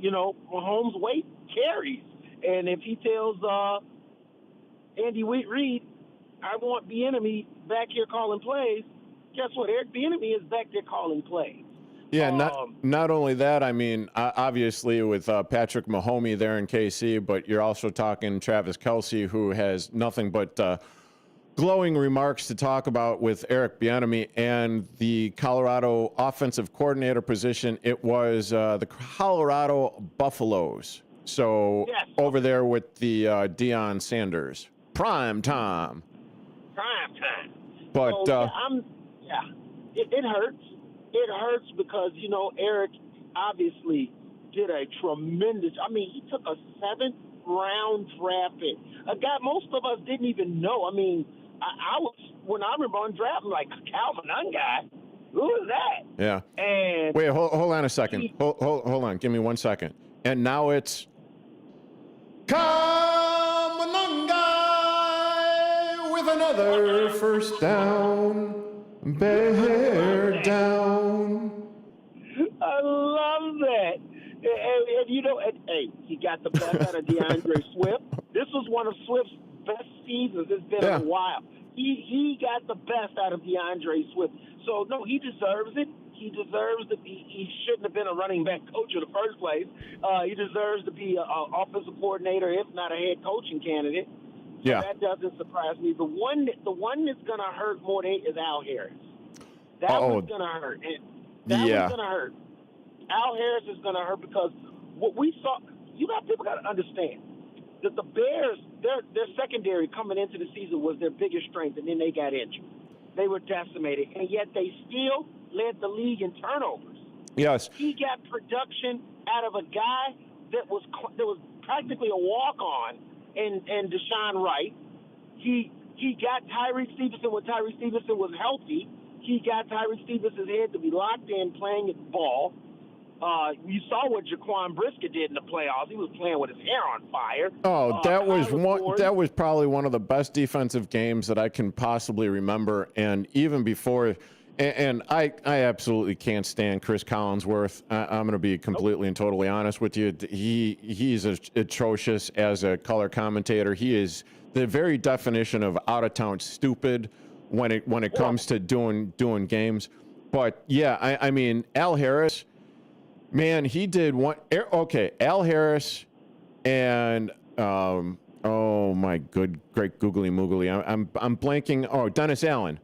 Mahomes' weight carries. And if he tells Andy Reid, I want Bieniemy back here calling plays, guess what? Eric Bieniemy is back there calling plays. Yeah, not only that, I mean, obviously with Patrick Mahomes there in KC, but you're also talking Travis Kelce, who has nothing but glowing remarks to talk about with Eric Bieniemy and the Colorado offensive coordinator position. It was the Colorado Buffaloes. So over there with the Deion Sanders. Prime time. But so, it hurts. It hurts because, Eric obviously did a tremendous, he took a 7th-round draft pick. A guy most of us didn't even know. I was, when I remember on draft, I'm like, Calvin Unguy? Who is that? Yeah. And wait, hold on a second. Hold on. Give me 1 second. And now it's Kamanungai with another first down. Bear down. I love that. And he got the best out of DeAndre Swift. This was one of Swift's best seasons. It's been a while. He got the best out of DeAndre Swift. So, no, he deserves it. He deserves to be. He shouldn't have been a running back coach in the first place. He deserves to be an offensive coordinator, if not a head coaching candidate. So that doesn't surprise me. The one that's going to hurt more than is Al Harris. That one's going to hurt. That one's going to hurt. Al Harris is going to hurt because what we saw, people got to understand that the Bears, their secondary coming into the season was their biggest strength, and then they got injured. They were decimated, and yet they still led the league in turnovers. Yes. He got production out of a guy that was practically a walk-on and Deshaun Wright. He got Tyreek Stevenson when Tyreek Stevenson was healthy. He got Tyreek Stevenson's head to be locked in playing at ball. You saw what Jaquan Brisker did in the playoffs. He was playing with his hair on fire. That was probably one of the best defensive games that I can possibly remember. And even before, and I absolutely can't stand Chris Collinsworth. I'm going to be completely and totally honest with you. He's atrocious as a color commentator. He is the very definition of out of town stupid when it comes to doing games. But yeah, I mean Al Harris. Man, he did one. Okay, Al Harris and oh my great googly moogly. I'm blanking. Oh, Dennis Allen.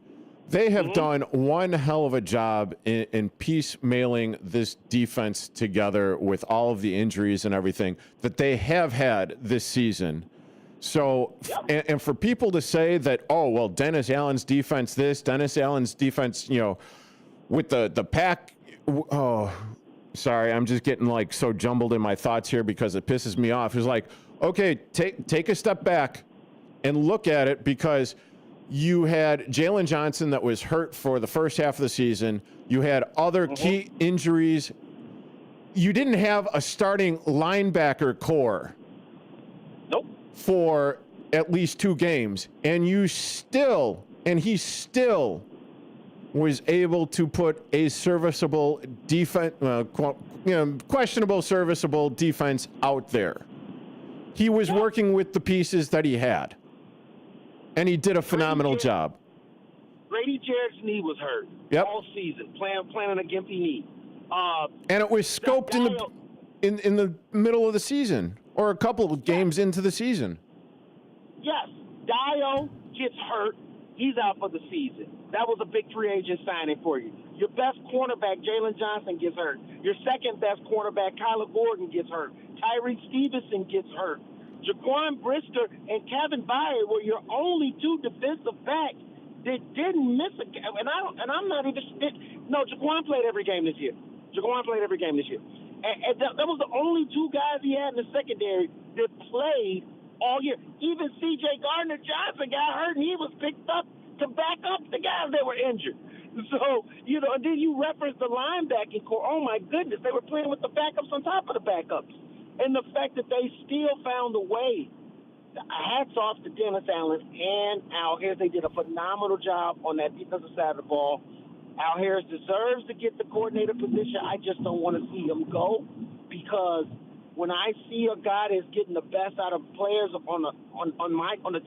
They have done one hell of a job in piecemealing this defense together with all of the injuries and everything that they have had this season. So, and for people to say that, oh well, Dennis Allen's defense this, Dennis Allen's defense, with the pack. Oh. Sorry, I'm just getting like so jumbled in my thoughts here because it pisses me off. It's like, okay, take a step back and look at it because you had Jalen Johnson that was hurt for the first half of the season. You had other key injuries. You didn't have a starting linebacker core for at least 2 games, and he still was able to put a serviceable defense, questionable serviceable defense out there. He was working with the pieces that he had, and he did a phenomenal job. Grady Jarrett's knee was hurt all season, playing on a gimpy knee. And it was scoped in the middle of the season or a couple of games into the season. Yes, Dio gets hurt. He's out for the season. That was a big free agent signing for you. Your best cornerback, Jalen Johnson, gets hurt. Your second best cornerback, Kyler Gordon, gets hurt. Tyreek Stevenson gets hurt. Jaquan Brisker and Kevin Byard were your only 2 defensive backs that didn't miss a game. And I'm not even. No, Jaquan played every game this year. And that was the only 2 guys he had in the secondary that played all year. Even C.J. Gardner-Johnson got hurt, and he was picked up to back up the guys that were injured. So, and then you reference the linebacking core. Oh, my goodness, they were playing with the backups on top of the backups. And the fact that they still found a way. Hats off to Dennis Allen and Al Harris. They did a phenomenal job on that defensive side of the ball. Al Harris deserves to get the coordinator position. I just don't want to see him go because when I see a guy that's getting the best out of players on the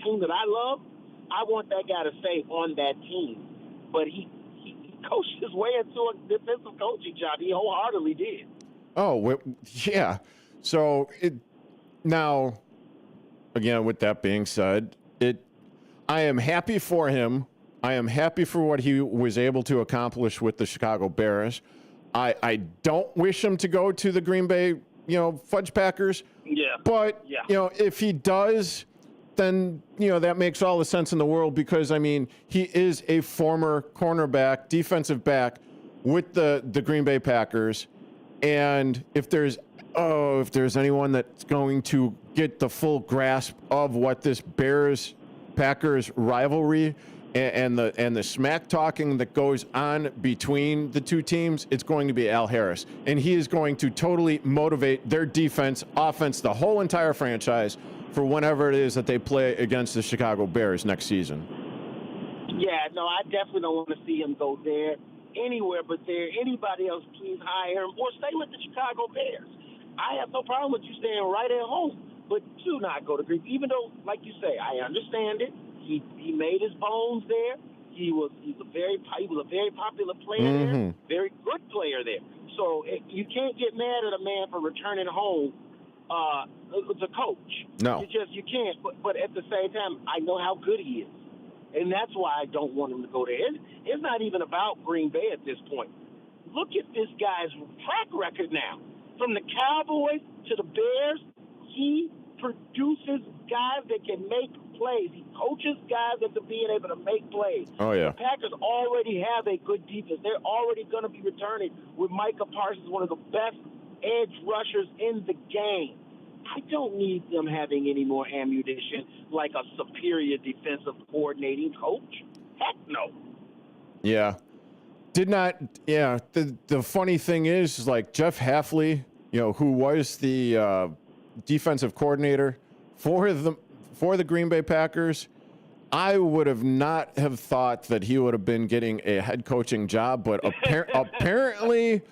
team that I love, I want that guy to stay on that team. But he coached his way into a defensive coaching job. He wholeheartedly did. Oh, yeah. So now, again, with that being said, I am happy for him. I am happy for what he was able to accomplish with the Chicago Bears. I don't wish him to go to the Green Bay, Fudge Packers. Yeah. But, if he does, then, that makes all the sense in the world because, I mean, he is a former cornerback, defensive back with the Green Bay Packers. And if there's anyone that's going to get the full grasp of what this Bears-Packers rivalry and the smack talking that goes on between the two teams, it's going to be Al Harris. And he is going to totally motivate their defense, offense, the whole entire franchise for whenever it is that they play against the Chicago Bears next season. Yeah, no, I definitely don't want to see him go there anywhere but there. Anybody else, please hire him or stay with the Chicago Bears. I have no problem with you staying right at home, but do not go to Green. Even though, like you say, I understand it. He made his bones there. He was a very popular player there, very good player there. So you can't get mad at a man for returning home to coach. No, you can't. But at the same time, I know how good he is, and that's why I don't want him to go there. It's not even about Green Bay at this point. Look at this guy's track record now. From the Cowboys to the Bears, he produces guys that can make plays. He coaches guys that are being able to make plays. Oh, yeah. The Packers already have a good defense. They're already going to be returning with Micah Parsons, one of the best edge rushers in the game. I don't need them having any more ammunition like a superior defensive coordinating coach. Heck no. Yeah. The funny thing is, like, Jeff Hafley, who was the defensive coordinator for the Green Bay Packers, I would have not have thought that he would have been getting a head coaching job, but apparently,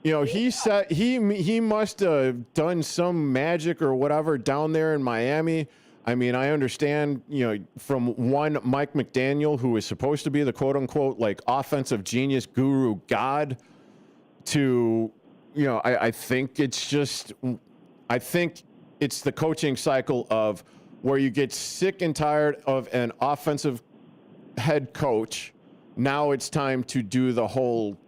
he said he must have done some magic or whatever down there in Miami. I mean, I understand, from one Mike McDaniel, who is supposed to be the quote unquote like offensive genius guru god, to, I think it's the coaching cycle of where you get sick and tired of an offensive head coach. Now it's time to do the whole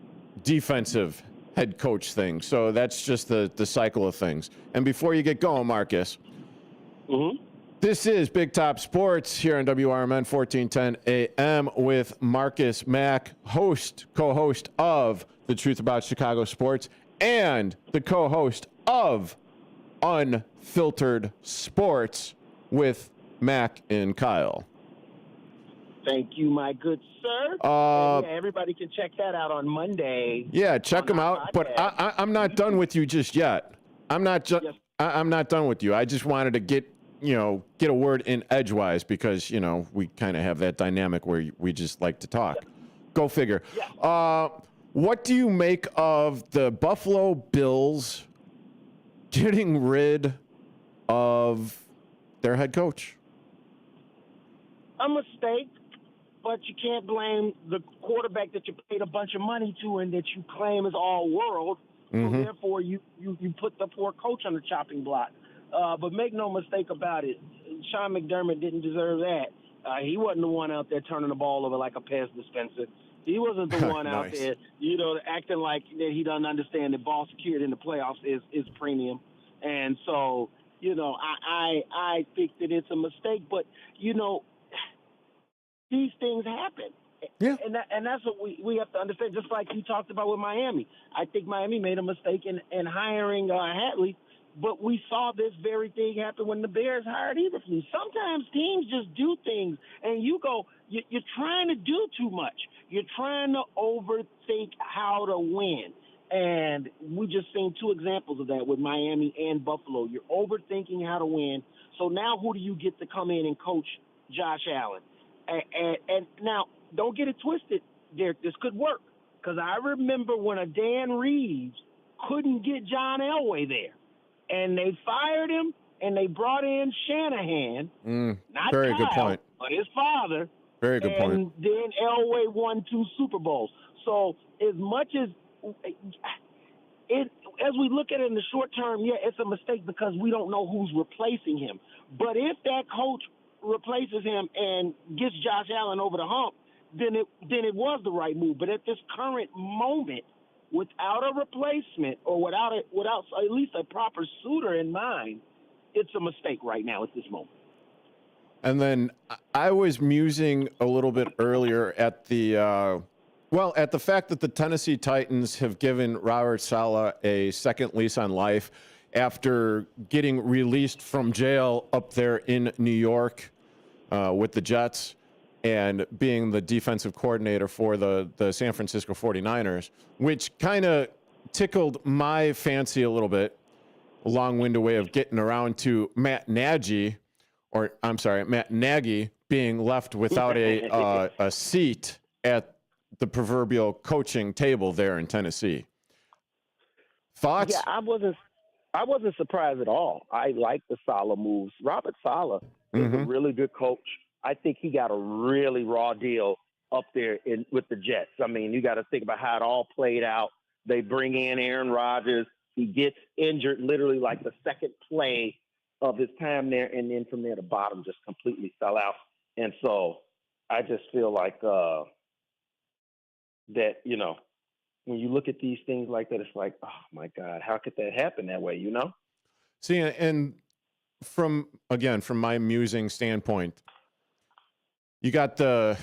defensive head coach thing. So that's just the cycle of things. And before you get going, Marcus, this is Big Top Sports here on WRMN 1410 AM with Marcus Mack, co-host of The Truth About Chicago Sports and the co-host of Unfiltered Sports with Mac and Kyle. Thank you, my good sir. Everybody can check that out on Monday. Yeah, check them out. But I'm not done with you just yet. I'm not done with you. I just wanted to get a word in edgewise because, we kind of have that dynamic where we just like to talk. Yeah. Go figure. Yeah. What do you make of the Buffalo Bills getting rid of their head coach? A mistake, but you can't blame the quarterback that you paid a bunch of money to and that you claim is all world. So therefore, you put the poor coach on the chopping block. But make no mistake about it, Sean McDermott didn't deserve that. He wasn't the one out there turning the ball over like a Pez dispenser. He wasn't the one out there, acting like that he doesn't understand that ball security in the playoffs is premium. And so, I think that it's a mistake. But, these things happen. Yeah. And that's what we have to understand, just like you talked about with Miami. I think Miami made a mistake in hiring Hatley, but we saw this very thing happen when the Bears hired Eberflus. Sometimes teams just do things, and you're trying to do too much. You're trying to overthink how to win. And we just seen two examples of that with Miami and Buffalo. You're overthinking how to win. So now who do you get to come in and coach Josh Allen? And now, don't get it twisted, Derek. This could work. Because I remember when a Dan Reeves couldn't get John Elway there. And they fired him, and they brought in Shanahan. Very Kyle, good point. But his father. Very good point. And then Elway won 2 Super Bowls. So as much as as we look at it in the short term, yeah, it's a mistake because we don't know who's replacing him. But if that coach replaces him and gets Josh Allen over the hump, then it was the right move. But at this current moment, without a replacement or without at least a proper suitor in mind, it's a mistake right now at this moment. And then I was musing a little bit earlier at the at the fact that the Tennessee Titans have given Robert Saleh a second lease on life after getting released from jail up there in New York with the Jets and being the defensive coordinator for the San Francisco 49ers, which kind of tickled my fancy a little bit. A long-winded way of getting around to Matt Nagy being left without a seat at the proverbial coaching table there in Tennessee. Thoughts? Yeah, I wasn't surprised at all. I like the Saleh moves. Robert Saleh is a really good coach. I think he got a really raw deal up there with the Jets. I mean, you got to think about how it all played out. They bring in Aaron Rodgers. He gets injured literally like the second play of his time there, and then from there the bottom just completely fell out. And so I just feel like that, you know, when you look at these things like that, it's like, oh my God, how could that happen that way, you know? See, and from my musing standpoint, you got the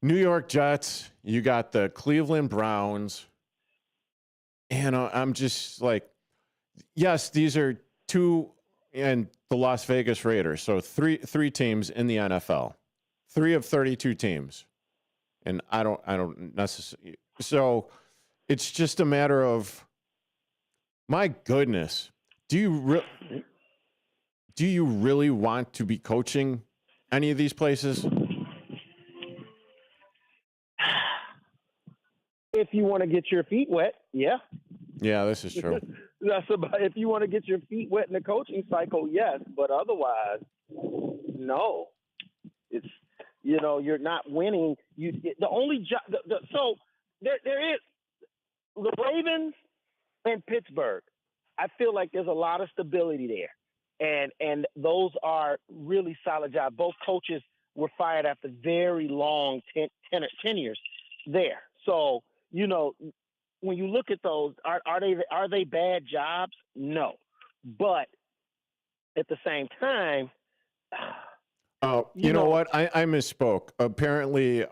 New York Jets, you got the Cleveland Browns, and I'm just like, yes, these are 2, and the Las Vegas Raiders. So three teams in the NFL, 3 of 32 teams, and I don't necessarily. So it's just a matter of, my goodness, do you really want to be coaching any of these places? If you want to get your feet wet, yeah. Yeah, this is true. That's about, if you want to get your feet wet in the coaching cycle, yes. But otherwise, no. It's, you know, you're not winning. The only job. So there is the Ravens and Pittsburgh. I feel like there's a lot of stability there, and those are really solid jobs. Both coaches were fired after very long tenures there. So, you know, when you look at those, are they bad jobs? No, but at the same time, you know what? I misspoke. Apparently,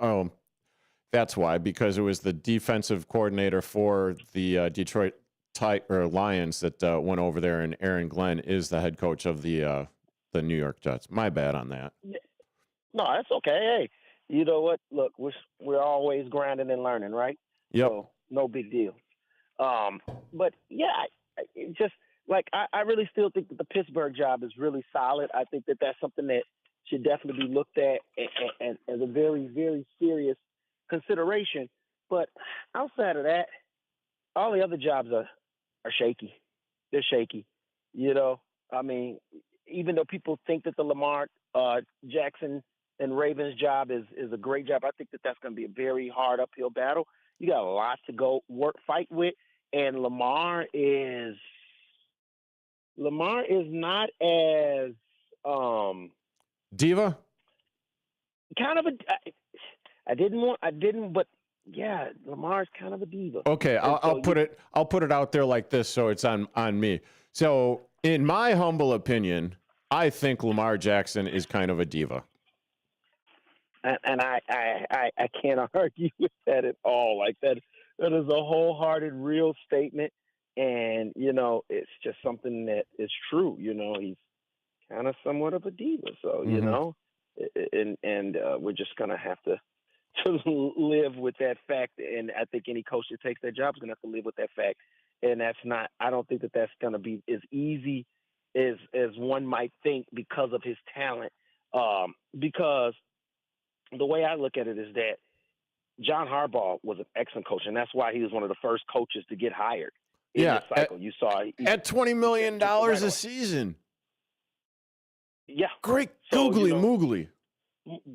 that's why, because it was the defensive coordinator for the Detroit Lions that went over there, and Aaron Glenn is the head coach of the New York Jets. My bad on that. No, that's okay. Hey, you know what? Look, we're always grinding and learning, right? Yep. So no big deal. But yeah, it just like I really still think that the Pittsburgh job is really solid. I think that that's something that should definitely be looked at as a very, very serious consideration. But outside of that, all the other jobs are shaky. They're shaky. You know, I mean, even though people think that the Lamar Jackson and Ravens job is a great job, I think that that's going to be a very hard uphill battle. You got a lot to fight with, and Lamar is not as diva. Kind of but yeah, Lamar's kind of a diva. Okay, I'll put it out there like this, so it's on me. So, in my humble opinion, I think Lamar Jackson is kind of a diva. And I can't argue with that at all. Like that is a wholehearted, real statement. And, you know, it's just something that is true. You know, he's kind of somewhat of a diva. So, you know, and we're just going to have to live with that fact. And I think any coach that takes that job is going to have to live with that fact. And I don't think that that's going to be as easy as one might think because of his talent. Because the way I look at it is that John Harbaugh was an excellent coach, and that's why he was one of the first coaches to get hired in this cycle. You saw at $20 million a season. Yeah. Great So, googly moogly.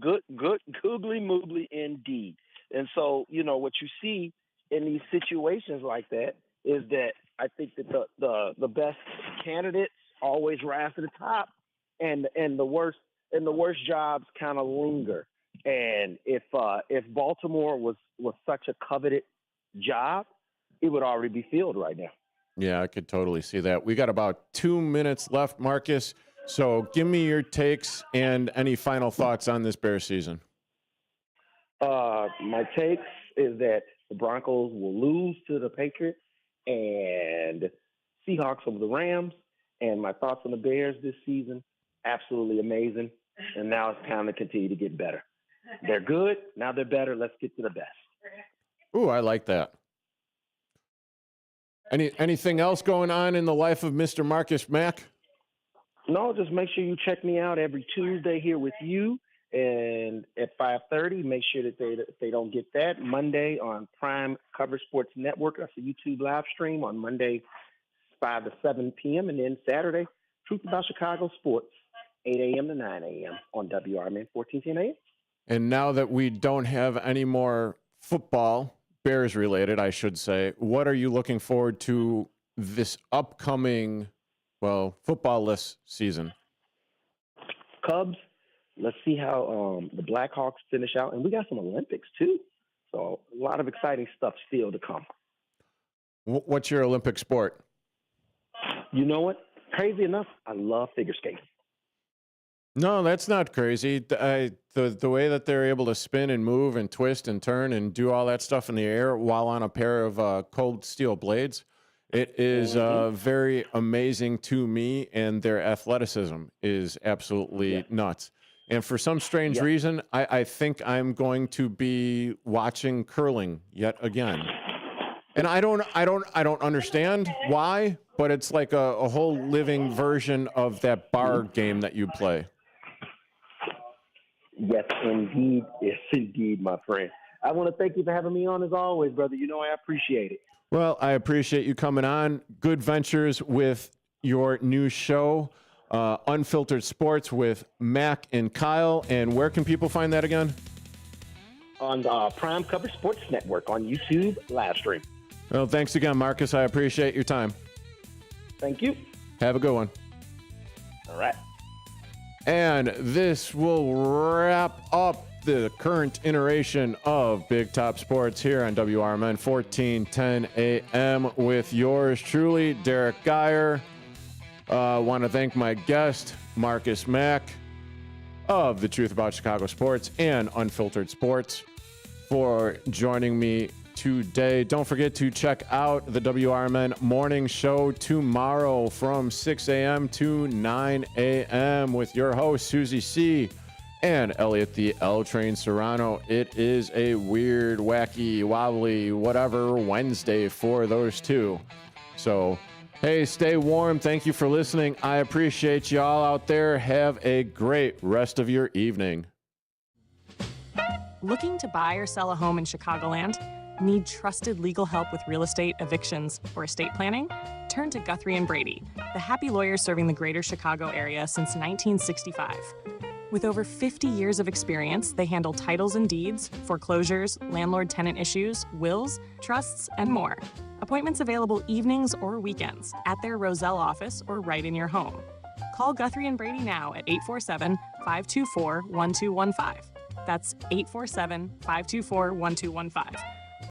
Good, googly moogly indeed. And so, what you see in these situations like that is that I think that the best candidates always rise to the top, and the worst jobs kind of linger. And if Baltimore was such a coveted job, it would already be filled right now. Yeah, I could totally see that. We got about 2 minutes left, Marcus. So give me your takes and any final thoughts on this Bears season. My takes is that the Broncos will lose to the Patriots and Seahawks over the Rams. And my thoughts on the Bears this season, absolutely amazing. And now it's time to continue to get better. They're good. Now they're better. Let's get to the best. Ooh, I like that. Anything else going on in the life of Mr. Marcus Mack? No, just make sure you check me out every Tuesday here with you, and at 5:30. Make sure that they don't get that Monday on Prime Cover Sports Network. That's a YouTube live stream on Monday, 5 to 7 p.m. and then Saturday, Truth About Chicago Sports, 8 a.m. to 9 a.m. on WRMN 1410 AM. And now that we don't have any more football, Bears related, I should say, what are you looking forward to this upcoming, football-less season? Cubs, let's see how the Blackhawks finish out. And we got some Olympics, too. So a lot of exciting stuff still to come. What's your Olympic sport? You know what? Crazy enough, I love figure skating. No, that's not crazy. The way that they're able to spin and move and twist and turn and do all that stuff in the air while on a pair of cold steel blades, it is very amazing to me, and their athleticism is absolutely nuts. And for some strange reason, I think I'm going to be watching curling yet again. And I don't understand why, but it's like a whole living version of that bar game that you play. Yes, indeed. Yes, indeed, my friend. I want to thank you for having me on as always, brother. You know I appreciate it. Well, I appreciate you coming on. Good ventures with your new show, Unfiltered Sports with Mac and Kyle. And where can people find that again? On the Prime Cover Sports Network on YouTube live stream. Well, thanks again, Marcus. I appreciate your time. Thank you. Have a good one. All right. And this will wrap up the current iteration of Big Top Sports here on WRMN 1410 AM with yours truly, Derrick Geyer. I want to thank my guest, Marcus Mack of The Truth About Chicago Sports and Unfiltered Sports, for joining me today. Don't forget to check out the WRMN morning show tomorrow from 6 a.m. to 9 a.m. with your host, Susie C. and Elliot the L Train Serrano. It is a weird, wacky, wobbly, whatever Wednesday for those two. So, hey, stay warm. Thank you for listening. I appreciate y'all out there. Have a great rest of your evening. Looking to buy or sell a home in Chicagoland? Need trusted legal help with real estate, evictions, or estate planning? Turn to Guthrie & Brady, the happy lawyers serving the greater Chicago area since 1965. With over 50 years of experience, they handle titles and deeds, foreclosures, landlord-tenant issues, wills, trusts, and more. Appointments available evenings or weekends at their Roselle office or right in your home. Call Guthrie & Brady now at 847-524-1215. That's 847-524-1215.